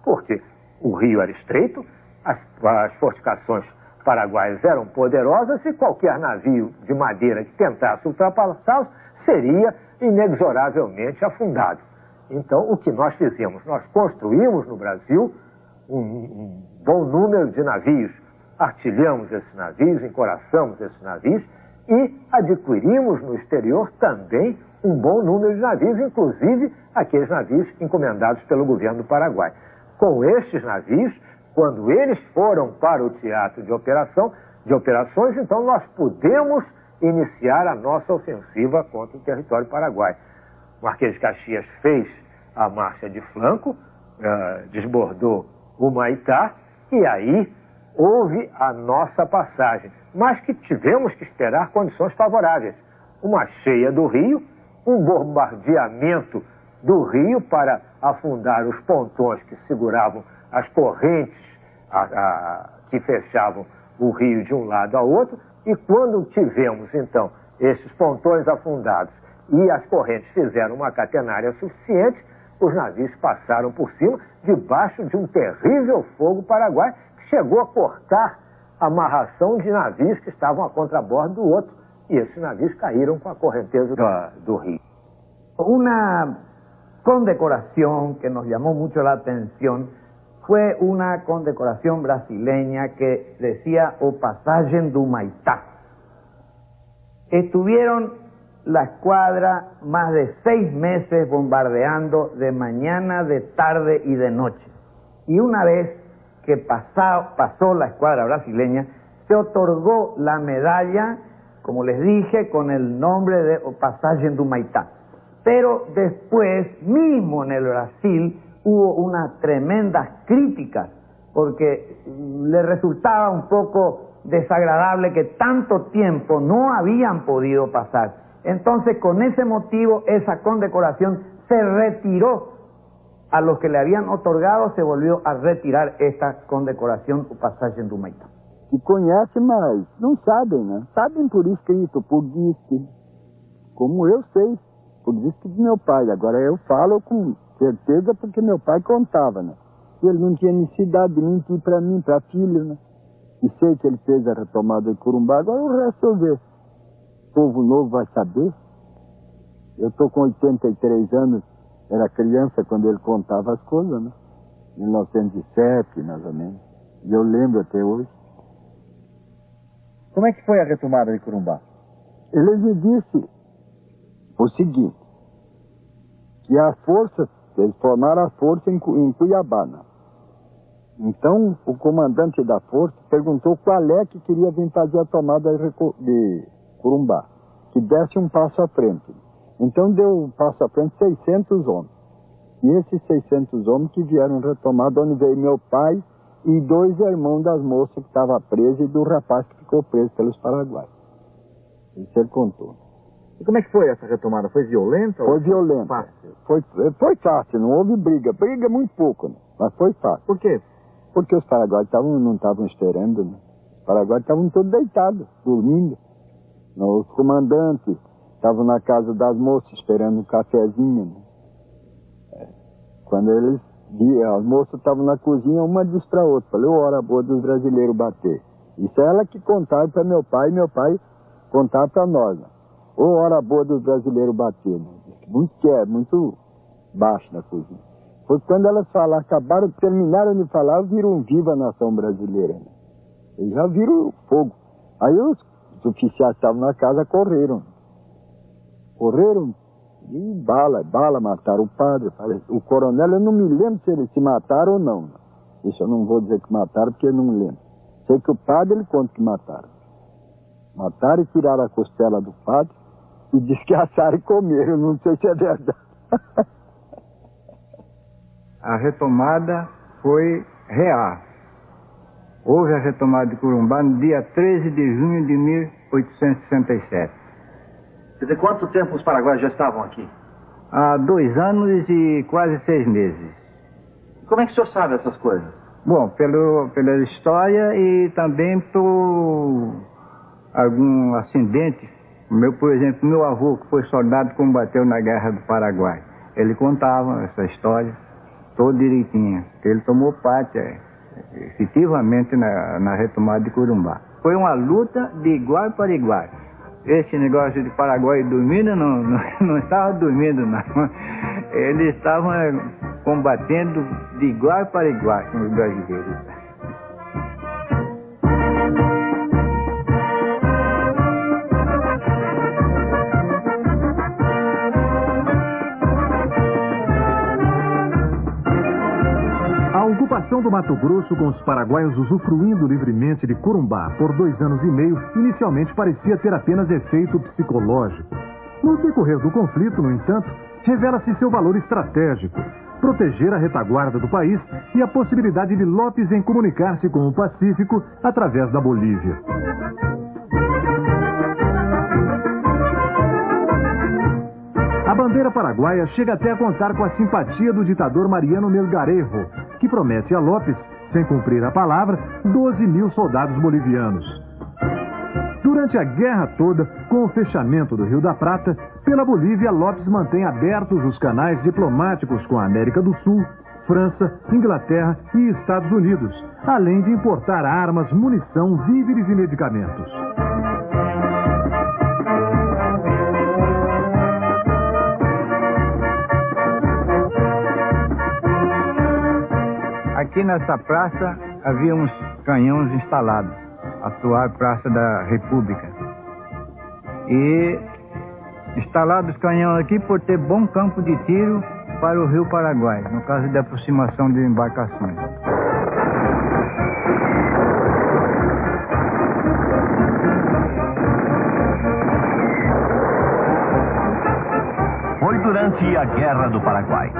porque o rio era estreito, as fortificações paraguaias eram poderosas e qualquer navio de madeira que tentasse ultrapassá-los seria inexoravelmente afundado. Então, o que nós fizemos? Nós construímos no Brasil um bom número de navios, artilhamos esses navios, encoraçamos esses navios e adquirimos no exterior também um bom número de navios, inclusive aqueles navios encomendados pelo governo do Paraguai. Com estes navios, quando eles foram para o teatro de operações, então nós pudemos iniciar a nossa ofensiva contra o território paraguaio. O Marquês de Caxias fez a marcha de flanco, desbordou o Humaitá, e aí houve a nossa passagem, mas que tivemos que esperar condições favoráveis. Uma cheia do rio, um bombardeamento do rio para afundar os pontões que seguravam as correntes que fechavam o rio de um lado ao outro, e quando tivemos então esses pontões afundados e as correntes fizeram uma catenária suficiente, os navios passaram por cima, debaixo de um terrível fogo paraguaio, que chegou a cortar a amarração de navios que estavam a contrabordo do outro, y esses navios caíram com a correnteza do río. Una condecoración que nos llamó mucho la atención fue una condecoración brasileña que decía o Passagem do Humaitá. Estuvieron la escuadra más de 6 meses bombardeando de mañana, de tarde y de noche. Y una vez que pasó la escuadra brasileña, se otorgó la medalla, como les dije, con el nombre de Passagem do Humaitá. Pero después, mismo en el Brasil, hubo unas tremendas críticas, porque le resultaba un poco desagradable que tanto tiempo no habían podido pasar. Entonces, con ese motivo, esa condecoración se retiró. A los que le habían otorgado, se volvió a retirar esta condecoración, o Passagem do Humaitá. Que conhece, mas não sabem, né? Sabem por escrito, por disque. Como eu sei, por disque de meu pai. Agora eu falo com certeza porque meu pai contava, né? E ele não tinha necessidade de mentir para mim, para filho, né? E sei que ele fez a retomada de Corumbá, agora o resto eu vejo. O povo novo vai saber. Eu estou com 83 anos, era criança quando ele contava as coisas, né? 1907, mais ou menos. E eu lembro até hoje. Como é que foi a retomada de Corumbá? Ele me disse o seguinte, que a força, eles formaram a força em Cuiabá, né? Então, o comandante da força perguntou qual é que queria vir fazer a tomada de Corumbá, que desse um passo à frente. Então, deu um passo à frente 600 homens. E esses 600 homens que vieram retomar, de onde veio meu pai e 2 irmãos das moças que estavam presas e do rapaz que ficou preso pelos paraguaios. Isso ele contou. E como é que foi essa retomada? Foi violenta? Foi violenta. Fácil? Foi fácil, não houve briga. Briga muito pouco, né? Mas foi fácil. Por quê? Porque os paraguaios não estavam esperando, né? Os paraguaios estavam todos deitados, dormindo. Os comandantes estavam na casa das moças esperando um cafezinho, né? Quando eles viam, as moças estavam na cozinha, uma disse para a outra, falei, hora boa dos brasileiros bater. Isso é ela que contava para meu pai, e meu pai contava para nós, né? Ou hora boa dos brasileiros bater, né? Muito baixo na cozinha. Foi quando elas falaram, terminaram de falar, viram viva a nação brasileira, né? Eles já viram o fogo. Aí os oficiais que estavam na casa correram. E bala, mataram o padre. O coronel, eu não me lembro se eles se mataram ou não. Isso eu não vou dizer que mataram, porque eu não me lembro. Sei que o padre, ele conta que mataram. Mataram e tiraram a costela do padre e desqueaçaram e comeram. Eu não sei se é verdade. A retomada foi real. Houve a retomada de Corumbá no dia 13 de junho de 1867. Quer dizer, quanto tempo os paraguaios já estavam aqui? Há 2 anos e quase 6 meses. Como é que o senhor sabe essas coisas? Bom, pela história e também por algum acidente. Por exemplo, meu avô, que foi soldado, combateu na Guerra do Paraguai. Ele contava essa história toda direitinho. Ele tomou parte efetivamente na retomada de Corumbá. Foi uma luta de igual para igual. Esse negócio de Paraguai dormindo, não estava dormindo, não. Eles estavam combatendo de igual para igual com os brasileiros. A ocupação do Mato Grosso, com os paraguaios usufruindo livremente de Corumbá por 2 anos e meio, inicialmente parecia ter apenas efeito psicológico. No decorrer do conflito, no entanto, revela-se seu valor estratégico: proteger a retaguarda do país e a possibilidade de Lopes em comunicar-se com o Pacífico através da Bolívia. A bandeira paraguaia chega até a contar com a simpatia do ditador Mariano Melgarejo, que promete a Lopes, sem cumprir a palavra, 12.000 soldados bolivianos. Durante a guerra toda, com o fechamento do Rio da Prata, pela Bolívia, Lopes mantém abertos os canais diplomáticos com a América do Sul, França, Inglaterra e Estados Unidos, além de importar armas, munição, víveres e medicamentos. Aqui nessa praça havia uns canhões instalados, a atual Praça da República. E instalados os canhões aqui por ter bom campo de tiro para o Rio Paraguai, no caso de aproximação de embarcações. Foi durante a Guerra do Paraguai.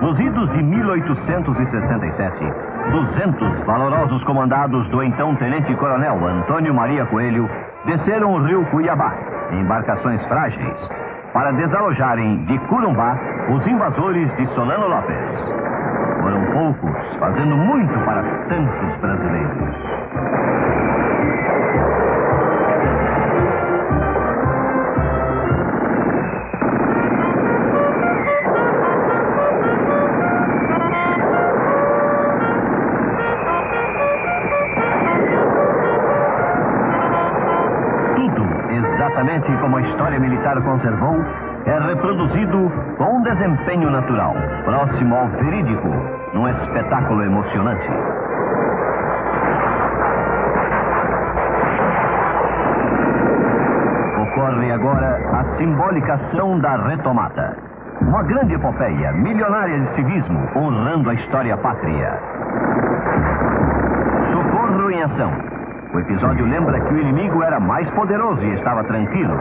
Nos idos de 1867, 200 valorosos comandados do então tenente-coronel Antônio Maria Coelho desceram o rio Cuiabá, em embarcações frágeis, para desalojarem de Corumbá os invasores de Solano Lopes. Foram poucos, fazendo muito para tantos brasileiros. Exatamente como a história militar conservou, é reproduzido com um desempenho natural, próximo ao verídico, num espetáculo emocionante. Ocorre agora a simbólica ação da retomada. Uma grande epopeia, milionária de civismo, honrando a história pátria. Socorro em ação. O episódio lembra que o inimigo era mais poderoso e estava tranquilo.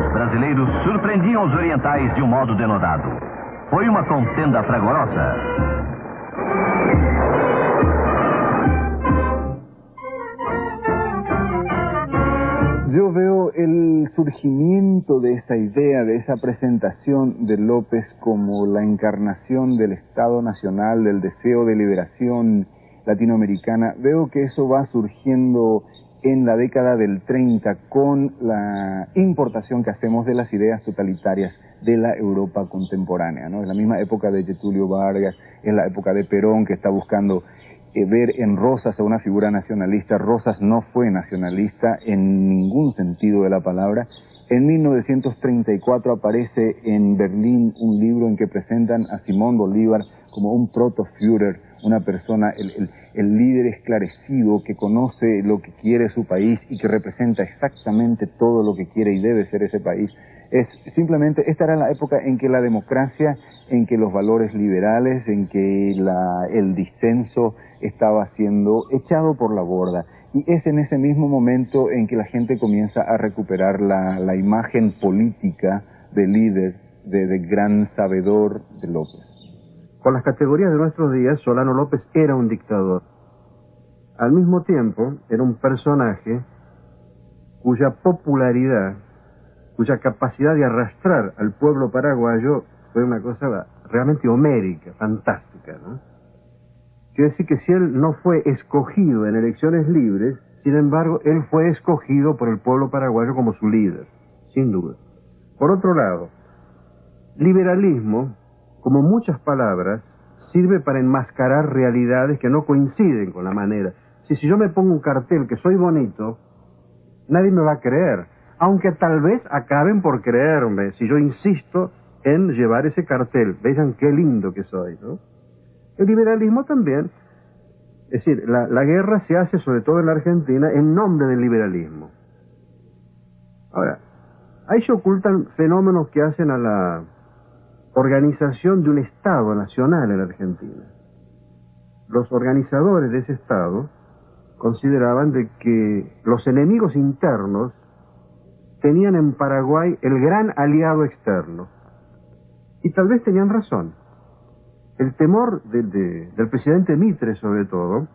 Os brasileiros surpreendiam os orientais de um modo denodado. Foi uma contenda fragorosa. Yo veo el surgimiento de esa idea, de esa presentación de López como la encarnación del Estado Nacional, del deseo de liberación latinoamericana. Veo que eso va surgiendo en la década del 30 con la importación que hacemos de las ideas totalitarias de la Europa contemporánea, ¿no? Es la misma época de Getúlio Vargas, es la época de Perón, que está buscando ver en Rosas a una figura nacionalista. Rosas no fue nacionalista en ningún sentido de la palabra. En 1934 aparece en Berlín un libro en que presentan a Simón Bolívar como un proto-Führer, una persona, el líder esclarecido que conoce lo que quiere su país y que representa exactamente todo lo que quiere y debe ser ese país. Simplemente esta era la época en que la democracia, en que los valores liberales, en que el disenso estaba siendo echado por la borda. Y es en ese mismo momento en que la gente comienza a recuperar la imagen política de líder, de gran sabedor de López. Con las categorías de nuestros días, Solano López era un dictador. Al mismo tiempo, era un personaje cuya popularidad, cuya capacidad de arrastrar al pueblo paraguayo fue una cosa realmente homérica, fantástica, ¿no? Quiere decir que si él no fue escogido en elecciones libres, sin embargo, él fue escogido por el pueblo paraguayo como su líder, sin duda. Por otro lado, liberalismo, como muchas palabras, sirve para enmascarar realidades que no coinciden con la manera. Si yo me pongo un cartel que soy bonito, nadie me va a creer, aunque tal vez acaben por creerme si yo insisto en llevar ese cartel. Vean qué lindo que soy, ¿no? El liberalismo también, es decir, la guerra se hace sobre todo en la Argentina en nombre del liberalismo. Ahora, ahí se ocultan fenómenos que hacen a la organización de un Estado nacional en la Argentina. Los organizadores de ese Estado consideraban de que los enemigos internos tenían en Paraguay el gran aliado externo. Y tal vez tenían razón. El temor del presidente Mitre, sobre todo,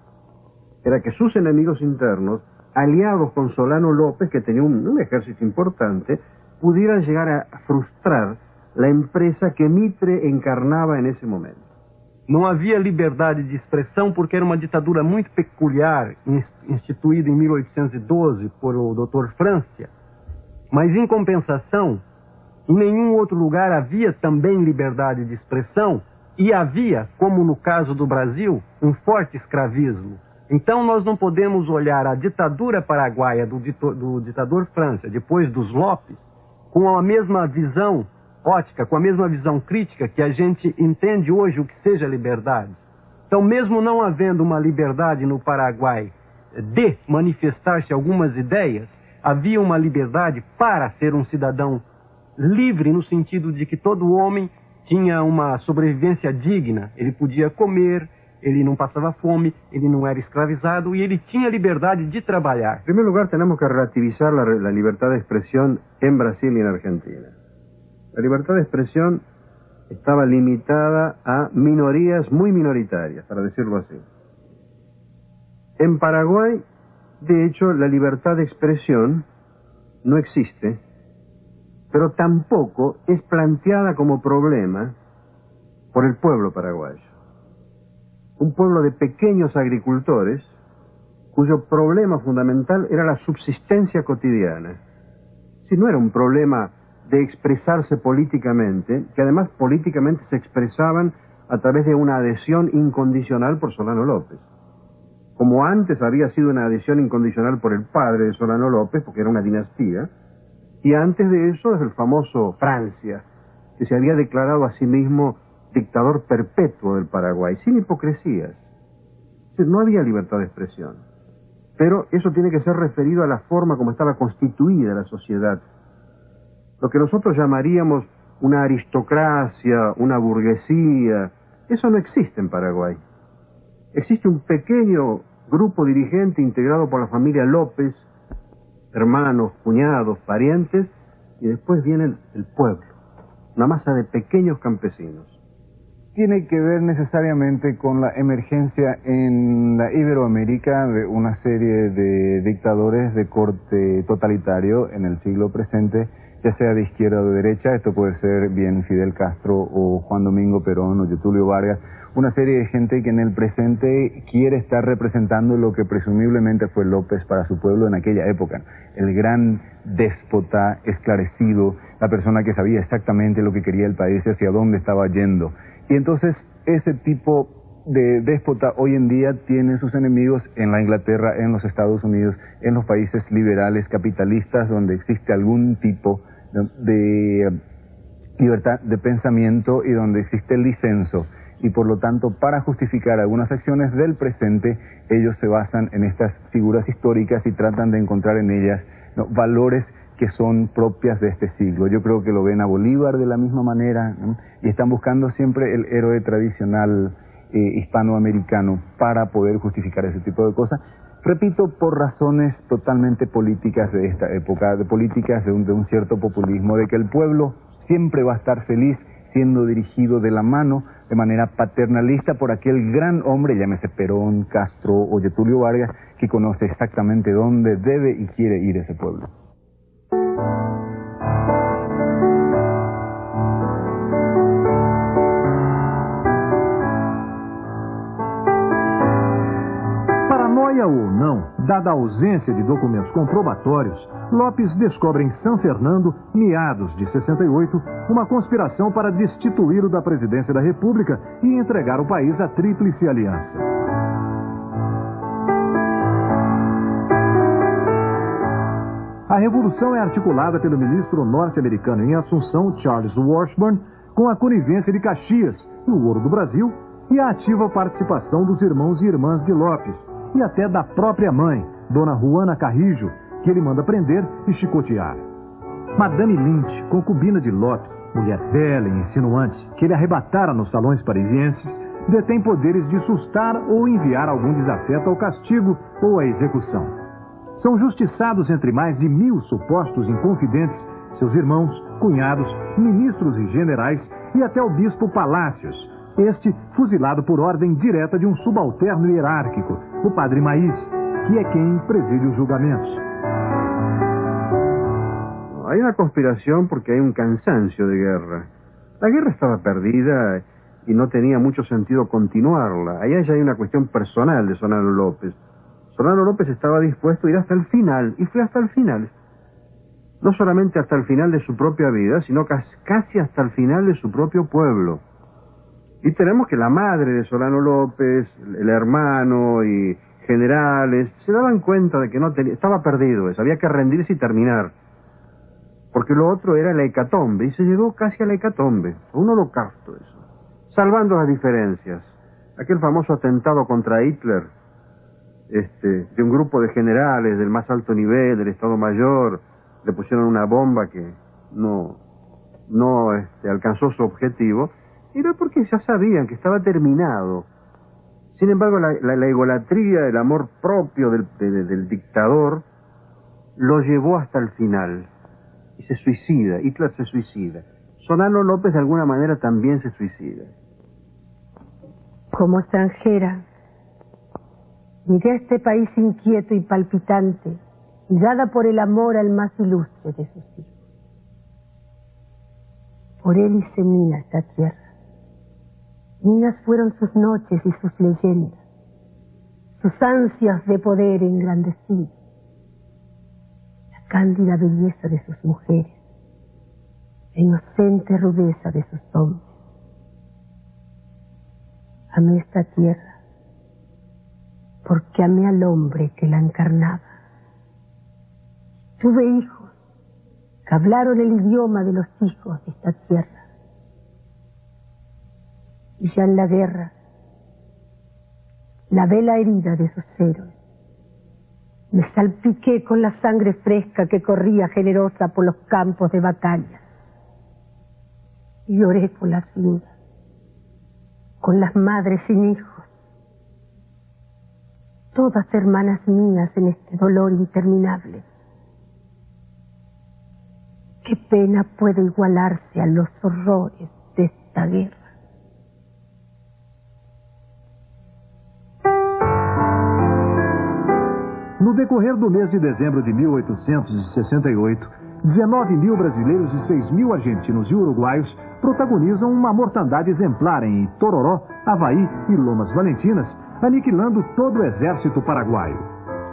era que sus enemigos internos, aliados con Solano López, que tenía un ejército importante, pudieran llegar a frustrar la empresa que Mitre encarnava en ese momento. Não havia liberdade de expressão porque era uma ditadura muito peculiar, instituída em 1812 por o Dr. Francia. Mas, em compensação, em nenhum outro lugar havia também liberdade de expressão e havia, como no caso do Brasil, um forte escravismo. Então, nós não podemos olhar a ditadura paraguaia do ditador Francia, depois dos Lopes, com a mesma visão ótica, com a mesma visão crítica que a gente entende hoje o que seja liberdade. Então, mesmo não havendo uma liberdade no Paraguai de manifestar-se algumas ideias, havia uma liberdade para ser um cidadão livre no sentido de que todo homem tinha uma sobrevivência digna, ele podia comer, ele não passava fome, ele não era escravizado e ele tinha liberdade de trabalhar. En primer lugar, tenemos que relativizar la libertad de expresión en Brasil y en Argentina. La libertad de expresión estaba limitada a minorías muy minoritarias, para decirlo así. En Paraguay, de hecho, la libertad de expresión no existe, pero tampoco es planteada como problema por el pueblo paraguayo. Un pueblo de pequeños agricultores cuyo problema fundamental era la subsistencia cotidiana. Si no era un problema de expresarse políticamente, que además políticamente se expresaban a través de una adhesión incondicional por Solano López. Como antes había sido una adhesión incondicional por el padre de Solano López, porque era una dinastía, y antes de eso es el famoso Francia, que se había declarado a sí mismo dictador perpetuo del Paraguay, sin hipocresías. Es decir, no había libertad de expresión. Pero eso tiene que ser referido a la forma como estaba constituida la sociedad. Lo que nosotros llamaríamos una aristocracia, una burguesía, eso no existe en Paraguay. Existe un pequeño grupo dirigente integrado por la familia López, hermanos, cuñados, parientes, y después viene el pueblo, una masa de pequeños campesinos. Tiene que ver necesariamente con la emergencia en la Iberoamérica de una serie de dictadores de corte totalitario en el siglo presente, ya sea de izquierda o de derecha. Esto puede ser bien Fidel Castro o Juan Domingo Perón o Getúlio Vargas, una serie de gente que en el presente quiere estar representando lo que presumiblemente fue López para su pueblo en aquella época. El gran déspota esclarecido, la persona que sabía exactamente lo que quería el país y hacia dónde estaba yendo. Y entonces ese tipo de déspota hoy en día tiene sus enemigos en la Inglaterra, en los Estados Unidos, en los países liberales, capitalistas, donde existe algún tipo de libertad de pensamiento y donde existe el disenso. Y por lo tanto, para justificar algunas acciones del presente, ellos se basan en estas figuras históricas y tratan de encontrar en ellas valores que son propias de este siglo. Yo creo que lo ven a Bolívar de la misma manera, ¿no? Y están buscando siempre el héroe tradicional hispanoamericano para poder justificar ese tipo de cosas. Repito, por razones totalmente políticas de esta época, de políticas de un cierto populismo, de que el pueblo siempre va a estar feliz siendo dirigido de la mano, de manera paternalista, por aquel gran hombre, llámese Perón, Castro o Getúlio Vargas, que conoce exactamente dónde debe y quiere ir ese pueblo. Paranoia ou não, dada a ausência de documentos comprobatórios, Lopes descobre em São Fernando, meados de 68, uma conspiração para destituí-lo da presidência da República e entregar o país à Tríplice Aliança. A revolução é articulada pelo ministro norte-americano em Assunção, Charles Washburn, com a conivência de Caxias, no Ouro do Brasil, e a ativa participação dos irmãos e irmãs de Lopes, e até da própria mãe, Dona Juana Carrijo, que ele manda prender e chicotear. Madame Lynch, concubina de Lopes, mulher bela e insinuante, que ele arrebatara nos salões parisienses, detém poderes de sustar ou enviar algum desafeto ao castigo ou à execução. São justiçados entre mais de 1000 supostos inconfidentes, seus irmãos, cunhados, ministros e generais, e até o bispo Palácios, este fuzilado por ordem direta de um subalterno hierárquico, o padre Maís, que é quem preside os julgamentos. Hay una conspiración porque hay un cansancio de guerra. La guerra estaba perdida y no tenía mucho sentido continuarla. Allá ya hay una cuestión personal de Solano López. Solano López estaba dispuesto a ir hasta el final, y fue hasta el final. No solamente hasta el final de su propia vida, sino casi hasta el final de su propio pueblo. Y tenemos que la madre de Solano López, el hermano y generales, se daban cuenta de que no estaba perdido eso, había que rendirse y terminar. Porque lo otro era la hecatombe, y se llegó casi a la hecatombe, a un holocausto eso. Salvando las diferencias. Aquel famoso atentado contra Hitler, de un grupo de generales del más alto nivel, del Estado Mayor, le pusieron una bomba que no alcanzó su objetivo, era porque ya sabían que estaba terminado. Sin embargo, la egolatría, el amor propio del dictador, lo llevó hasta el final. Y se suicida, Hitler se suicida. Solano López de alguna manera también se suicida. Como extranjera, miré a este país inquieto y palpitante, guiada por el amor al más ilustre de sus hijos. Por él hice mía esta tierra. Mías fueron sus noches y sus leyendas, sus ansias de poder engrandecidas, la cándida belleza de sus mujeres, la inocente rudeza de sus hombres. Amé esta tierra porque amé al hombre que la encarnaba. Tuve hijos que hablaron el idioma de los hijos de esta tierra. Y ya en la guerra, lavé la herida de sus héroes. Me salpiqué con la sangre fresca que corría generosa por los campos de batalla. Y lloré con las viudas, con las madres sin hijos, todas hermanas mías en este dolor interminable. ¿Qué pena puede igualarse a los horrores de esta guerra? No decorrer do mês de dezembro de 1868, 19.000 brasileiros e 6.000 argentinos e uruguaios protagonizam uma mortandade exemplar em Itororó, Havaí e Lomas Valentinas, aniquilando todo o exército paraguaio.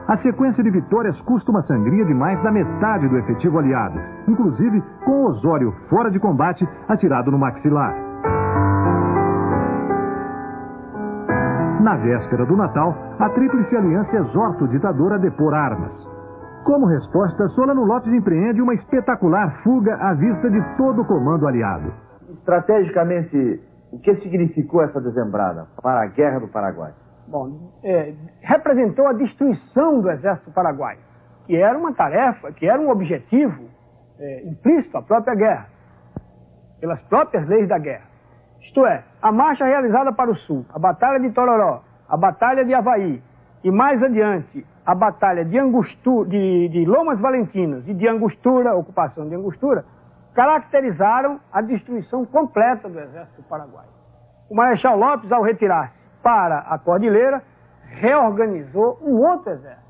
A sequência de vitórias custa uma sangria de mais da metade do efetivo aliado, inclusive com Osório fora de combate atirado no maxilar. Na véspera do Natal, a Tríplice Aliança exorta o ditador a depor armas. Como resposta, Solano Lopes empreende uma espetacular fuga à vista de todo o comando aliado. Estrategicamente, o que significou essa dezembrada para a Guerra do Paraguai? Bom, representou a destruição do exército paraguaio, que era uma tarefa, que era um objetivo implícito à própria guerra, pelas próprias leis da guerra. Isto é, a marcha realizada para o sul, a Batalha de Tororó, a Batalha de Avaí e mais adiante a Batalha de Lomas Valentinas e de Angostura, a ocupação de Angostura, caracterizaram a destruição completa do exército paraguaio. O Marechal Lopes, ao retirar-se para a Cordilheira, reorganizou um outro exército.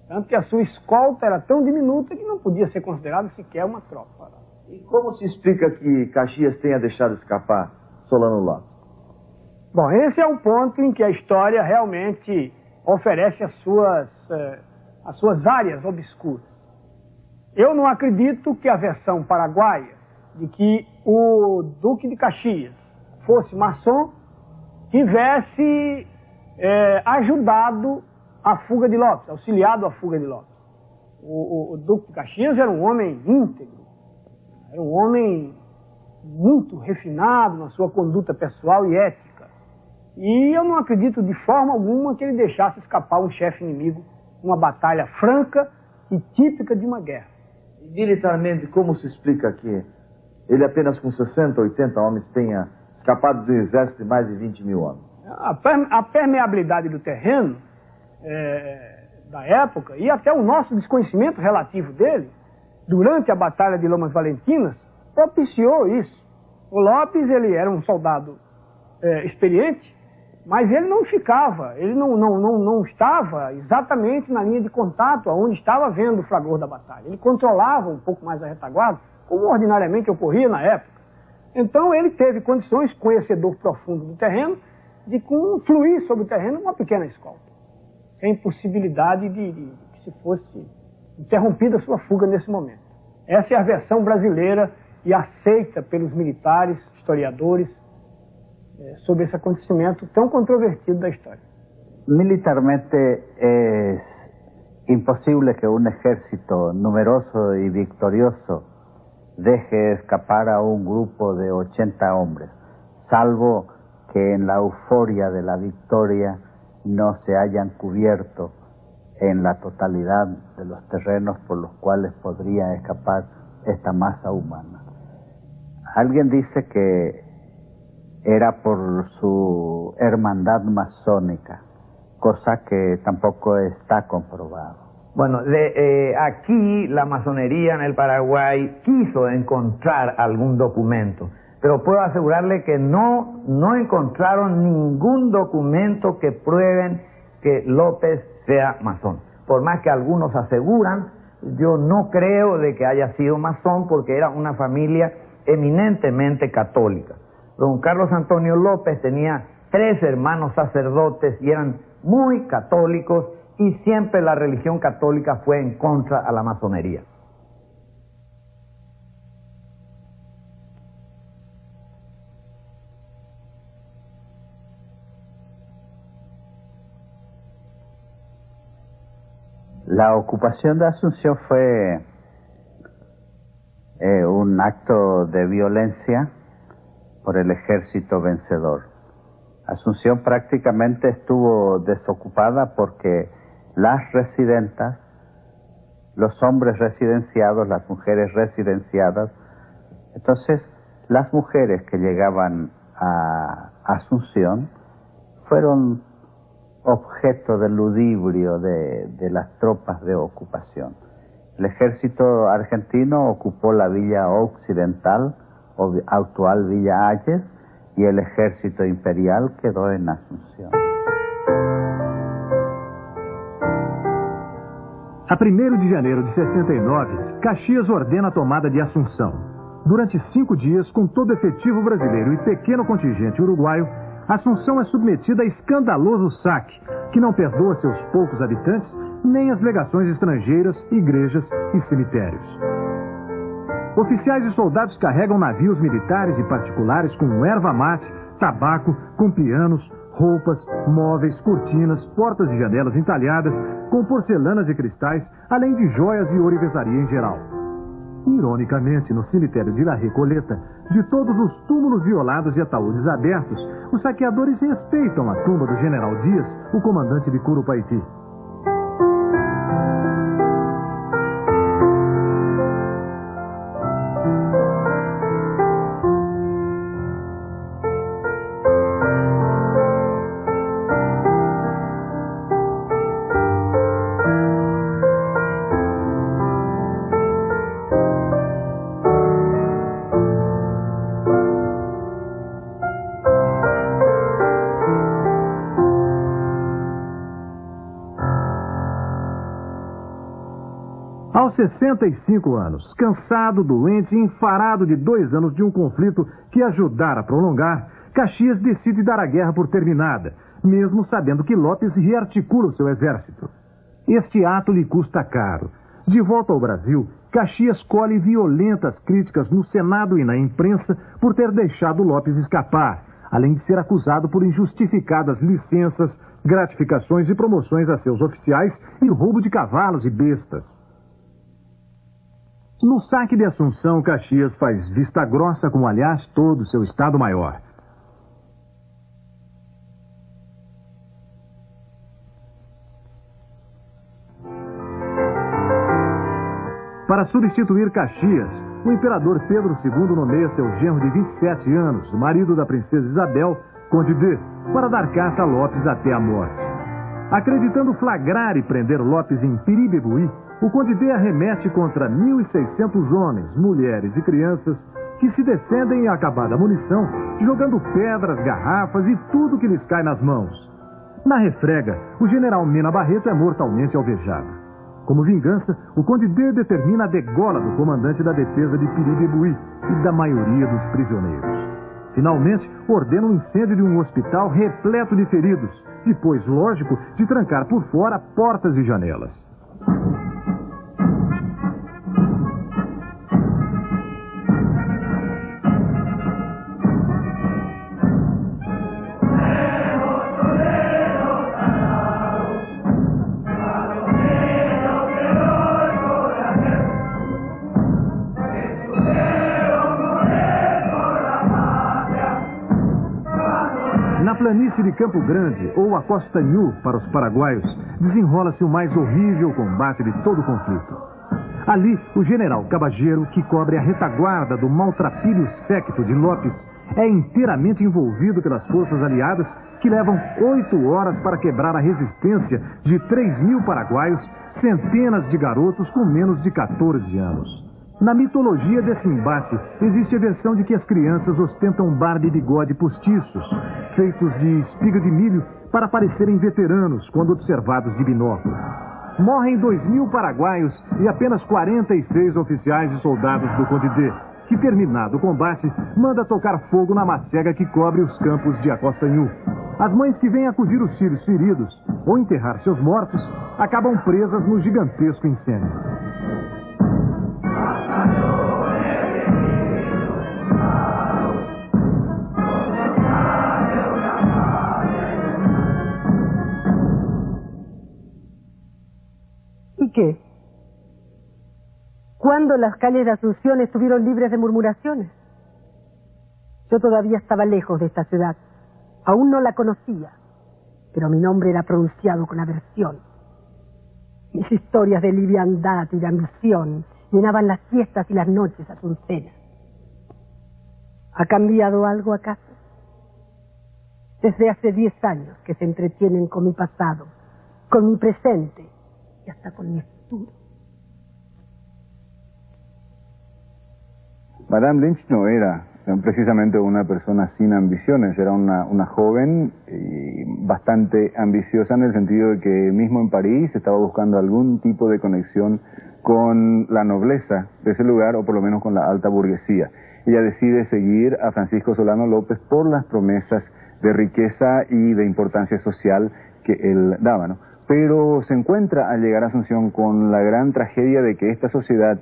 Tanto que a sua escolta era tão diminuta que não podia ser considerada sequer uma tropa. E como se explica que Caxias tenha deixado escapar Solano Lopes? Bom, esse é um ponto em que a história realmente oferece as suas áreas obscuras. Eu não acredito que a versão paraguaia de que o Duque de Caxias fosse maçom tivesse ajudado a fuga de Lopes, auxiliado a fuga de Lopes. O Duque de Caxias era um homem íntegro, era um homem muito refinado na sua conduta pessoal e ética. E eu não acredito de forma alguma que ele deixasse escapar um chefe inimigo numa batalha franca e típica de uma guerra. Militarmente, como se explica que ele apenas com 60, 80 homens tenha escapado do exército de mais de 20 mil homens? A permeabilidade do terreno da época e até o nosso desconhecimento relativo dele, durante a Batalha de Lomas Valentinas, propiciou isso. O Lopes, ele era um soldado experiente, mas ele não ficava, ele não estava exatamente na linha de contato, onde estava havendo o fragor da batalha. Ele controlava um pouco mais a retaguarda, como ordinariamente ocorria na época. Então ele teve condições, conhecedor profundo do terreno, de fluir sobre o terreno uma pequena escolta, sem possibilidade de que se fosse interrompida a sua fuga nesse momento. Essa é a versão brasileira e aceita pelos militares, historiadores, sobre esse acontecimento tão controvertido da história. Militarmente es imposible que un ejército numeroso y victorioso deje escapar a un grupo de 80 hombres, salvo que en la euforia de la victoria no se hayan cubierto en la totalidad de los terrenos por los cuales podría escapar esta masa humana. Alguien dice que era por su hermandad masónica, cosa que tampoco está comprobado. Bueno, aquí la masonería en el Paraguay quiso encontrar algún documento, pero puedo asegurarle que no encontraron ningún documento que prueben que López sea masón. Por más que algunos aseguran, yo no creo de que haya sido masón porque era una familia eminentemente católica. Don Carlos Antonio López tenía 3 hermanos sacerdotes y eran muy católicos y siempre la religión católica fue en contra a la masonería. La ocupación de Asunción fue un acto de violencia por el ejército vencedor. Asunción prácticamente estuvo desocupada porque las residentas, los hombres residenciados, las mujeres residenciadas, entonces las mujeres que llegaban a Asunción fueron objeto del ludibrio de las tropas de ocupación. El ejército argentino ocupó la villa occidental, actual Villa Ayes, y el ejército imperial quedó en Asunción. A 1º de janeiro de 69, Caxias ordena a tomada de Assunção. Durante 5 dias, com todo efetivo brasileiro e pequeno contingente uruguaio, Assunção é submetida a escandaloso saque, que não perdoa seus poucos habitantes, nem as legações estrangeiras, igrejas e cemitérios. Oficiais e soldados carregam navios militares e particulares com erva mate, tabaco, com pianos, roupas, móveis, cortinas, portas e janelas entalhadas, com porcelanas e cristais, além de joias e ourivesaria em geral. Ironicamente, no cemitério de La Recoleta, de todos os túmulos violados e ataúdes abertos, os saqueadores respeitam a tumba do general Dias, o comandante de Curupaiti. Aos 65 anos, cansado, doente e enfarado de 2 anos de um conflito que ajudara a prolongar, Caxias decide dar a guerra por terminada, mesmo sabendo que Lopes rearticula o seu exército. Este ato lhe custa caro. De volta ao Brasil, Caxias colhe violentas críticas no Senado e na imprensa por ter deixado Lopes escapar, além de ser acusado por injustificadas licenças, gratificações e promoções a seus oficiais e roubo de cavalos e bestas. No saque de Assunção, Caxias faz vista grossa com, aliás, todo o seu Estado-Maior. Para substituir Caxias, o imperador Pedro II nomeia seu genro de 27 anos, marido da princesa Isabel, Conde D, para dar caça a Lopes até a morte. Acreditando flagrar e prender Lopes em Piribebuí, o Conde D arremete contra 1.600 homens, mulheres e crianças que se defendem a acabada munição, jogando pedras, garrafas e tudo que lhes cai nas mãos. Na refrega, o general Mena Barreto é mortalmente alvejado. Como vingança, o Conde D determina a degola do comandante da defesa de Piribebuí e da maioria dos prisioneiros. Finalmente, ordena o incêndio de um hospital repleto de feridos, depois, lógico, de trancar por fora portas e janelas. Na planície de Campo Grande, ou a Costa Nhu para os paraguaios, desenrola-se o mais horrível combate de todo o conflito. Ali, o general Cabageiro, que cobre a retaguarda do maltrapilho séquito de Lopes, é inteiramente envolvido pelas forças aliadas que levam 8 horas para quebrar a resistência de 3.000 paraguaios, centenas de garotos com menos de 14 anos. Na mitologia desse embate, existe a versão de que as crianças ostentam barba e bigode postiços, feitos de espiga de milho, para parecerem veteranos quando observados de binóculo. Morrem 2.000 paraguaios e apenas 46 oficiais e soldados do Conde D, que, terminado o combate, manda tocar fogo na macega que cobre os campos de Acostanhu. As mães que vêm acudir os filhos feridos ou enterrar seus mortos acabam presas no gigantesco incêndio. ¿Y qué? ¿Cuándo las calles de Asunción estuvieron libres de murmuraciones? Yo todavía estaba lejos de esta ciudad. Aún no la conocía, pero mi nombre era pronunciado con aversión. Mis historias de liviandad y de ambición llenaban las fiestas y las noches asuncenas. ¿Ha cambiado algo acaso? Desde hace 10 años que se entretienen con mi pasado, con mi presente y hasta con mi futuro. Madame Lynch no era precisamente una persona sin ambiciones, era una joven y bastante ambiciosa en el sentido de que mismo en París estaba buscando algún tipo de conexión con la nobleza de ese lugar o por lo menos con la alta burguesía. Ella decide seguir a Francisco Solano López por las promesas de riqueza y de importancia social que él daba, ¿no? Pero se encuentra al llegar a Asunción con la gran tragedia de que esta sociedad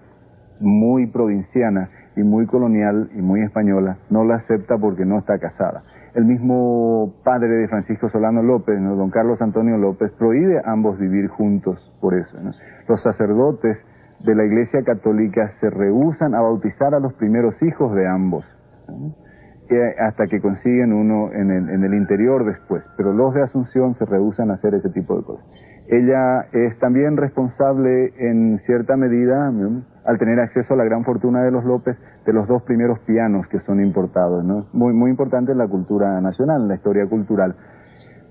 muy provinciana y muy colonial y muy española no la acepta porque no está casada. El mismo padre de Francisco Solano López, ¿no?, don Carlos Antonio López, prohíbe a ambos vivir juntos por eso, ¿no? Los sacerdotes de la Iglesia Católica se rehúsan a bautizar a los primeros hijos de ambos, ¿no?, hasta que consiguen uno en el interior después, pero los de Asunción se rehúsan a hacer ese tipo de cosas. Ella es también responsable en cierta medida, ¿no?, al tener acceso a la gran fortuna de los López, de los 2 primeros pianos que son importados, ¿no? Muy importante en la cultura nacional, en la historia cultural.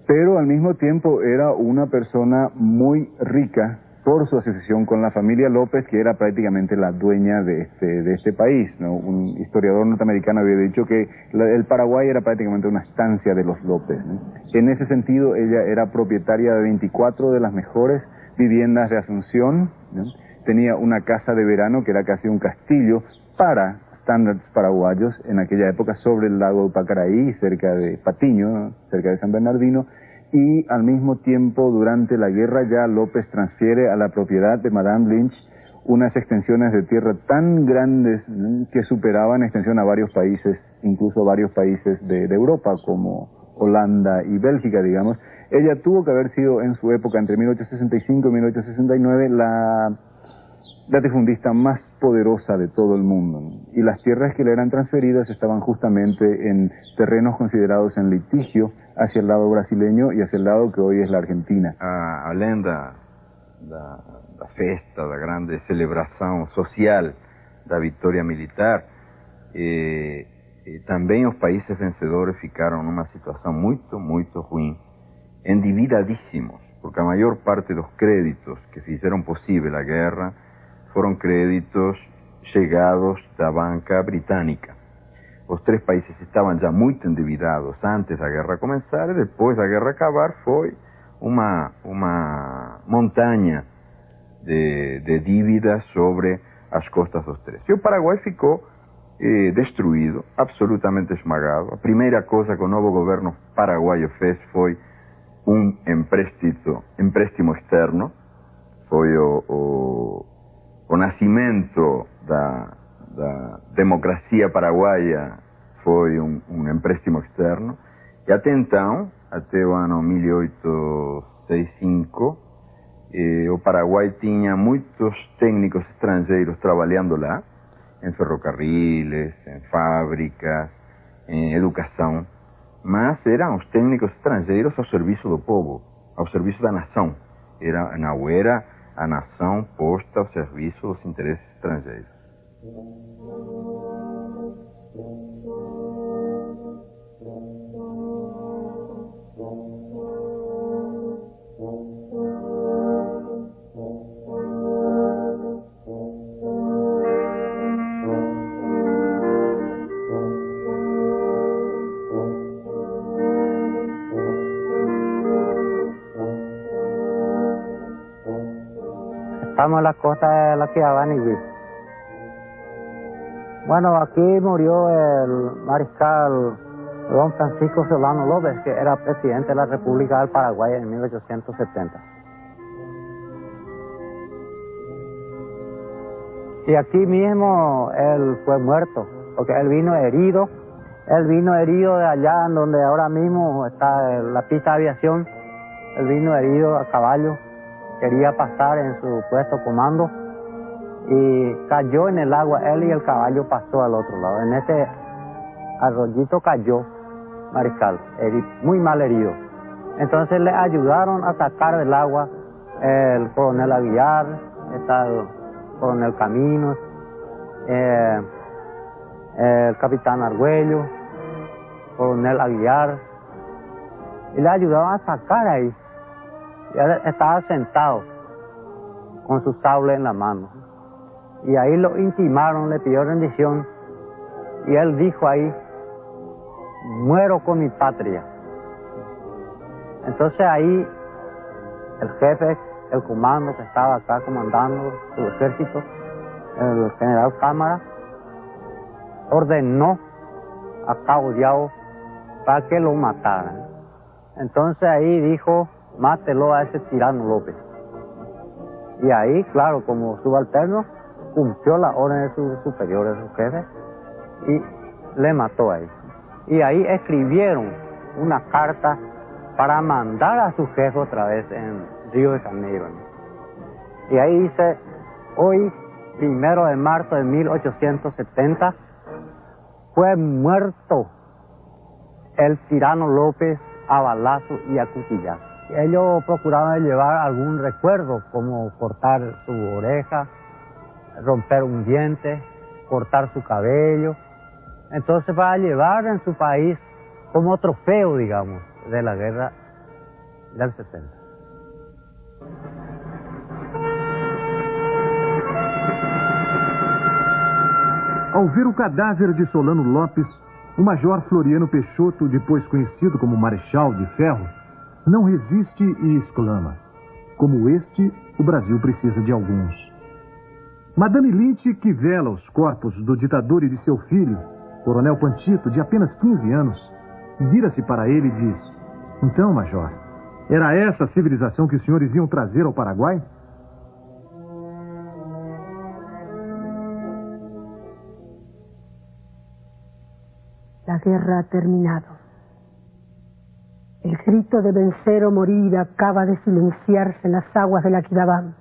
Pero al mismo tiempo era una persona muy rica por su asociación con la familia López, que era prácticamente la dueña de este país, ¿no? Un historiador norteamericano había dicho que el Paraguay era prácticamente una estancia de los López, ¿no? En ese sentido, ella era propietaria de 24 de las mejores viviendas de Asunción, ¿no?, tenía una casa de verano que era casi un castillo para estándares paraguayos en aquella época sobre el lago de Pacaraí, cerca de Patiño, ¿no? Cerca de San Bernardino, y al mismo tiempo durante la guerra ya López transfiere a la propiedad de Madame Lynch unas extensiones de tierra tan grandes que superaban extensión a varios países, incluso varios países de Europa como Holanda y Bélgica, digamos. Ella tuvo que haber sido en su época, entre 1865 y 1869, la latifundista más poderosa de todo el mundo. Y las tierras que le eran transferidas estaban justamente en terrenos considerados en litigio hacia el lado brasileño y hacia el lado que hoy es la Argentina. Além da festa, da grande celebração social da vitória militar, também os países vencedores ficaram numa situação muito, muito ruim, endividadíssimos, porque a maior parte dos créditos que fizeram possível a guerra foram créditos chegados da banca britânica. Os três países estavam já muito endividados antes da guerra começar, e depois da guerra acabar foi uma montanha de dívidas sobre as costas dos três. E o Paraguai ficou destruído, absolutamente esmagado. A primeira coisa que o novo governo paraguaio fez foi empréstimo externo, foi o nascimento da democracia paraguaia, foi um empréstimo externo, e até então, até o ano 1865, o Paraguai tinha muitos técnicos estrangeiros trabalhando lá, em ferrocarriles, em fábricas, em educação, mas eram os técnicos estrangeiros ao serviço do povo, ao serviço da nação. Não era a nação posta ao serviço dos interesses estrangeiros. Estamos en la costa de la Quiabanigüí. Bueno, aquí murió el mariscal don Francisco Solano López, que era presidente de la República del Paraguay en 1870. Y aquí mismo él fue muerto, porque él vino herido de allá en donde ahora mismo está la pista de aviación. Él vino herido a caballo, quería pasar en su puesto comando y cayó en el agua, él y el caballo pasó al otro lado. En este arroyito cayó mariscal, muy mal herido. Entonces le ayudaron a sacar del agua el coronel Aguilar, está el coronel Caminos, el capitán Argüello, coronel Aguilar, y le ayudaron a sacar ahí. Y él estaba sentado con su sable en la mano. Y ahí lo intimaron, le pidió rendición. Y él dijo ahí, muero con mi patria. Entonces ahí el jefe, el comando que estaba acá comandando su ejército, el general Cámara, ordenó a Cabo Diao para que lo mataran. Entonces ahí dijo, mátelo a ese tirano López. Y ahí, claro, como subalterno, cumplió la orden de sus superiores, de su jefe, y le mató ahí. Y ahí escribieron una carta para mandar a su jefe otra vez en Río de Janeiro. Y ahí dice, hoy, 1 de marzo de 1870, fue muerto el tirano López a balazo y a cuchillazo. Ellos procuraban llevar algún recuerdo, como cortar su oreja, romper un diente, cortar su cabello. Entonces, para llevar en su país como trofeo, digamos, de la guerra del 70. Ao ver o cadáver de Solano Lopes, o major Floriano Peixoto, depois conhecido como Marechal de Ferro, não resiste e exclama: como este, o Brasil precisa de alguns. Madame Lynch, que vela os corpos do ditador e de seu filho, Coronel Pantito, de apenas 15 anos, vira-se para ele e diz: então, Major, era essa a civilização que os senhores iam trazer ao Paraguai? La guerra ha terminado. El grito de vencer o morir acaba de silenciarse en las aguas del Aquidabán.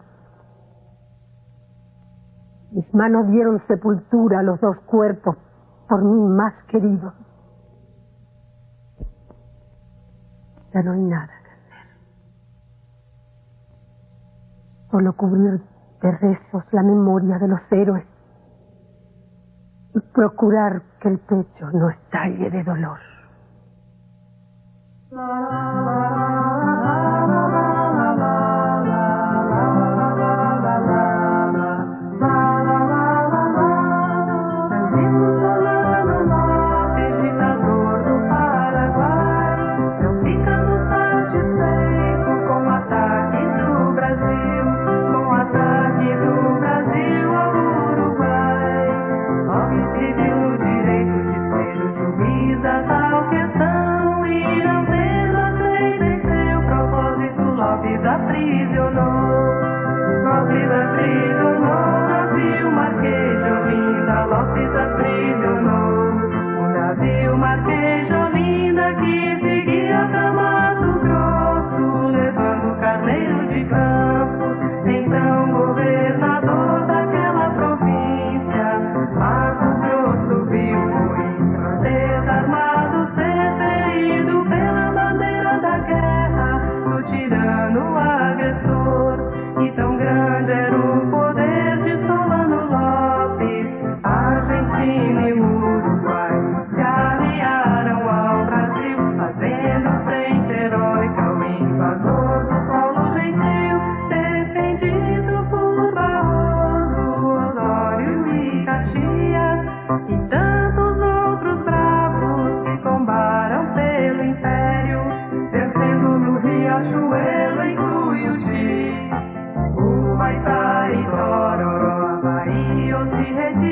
Mis manos dieron sepultura a los dos cuerpos por mí más queridos. Ya no hay nada que hacer. Solo cubrir de rezos la memoria de los héroes y procurar que el pecho no estalle de dolor. Riachuelo em Tuiuti, o Maitá e Tororó, Bahia, se retira.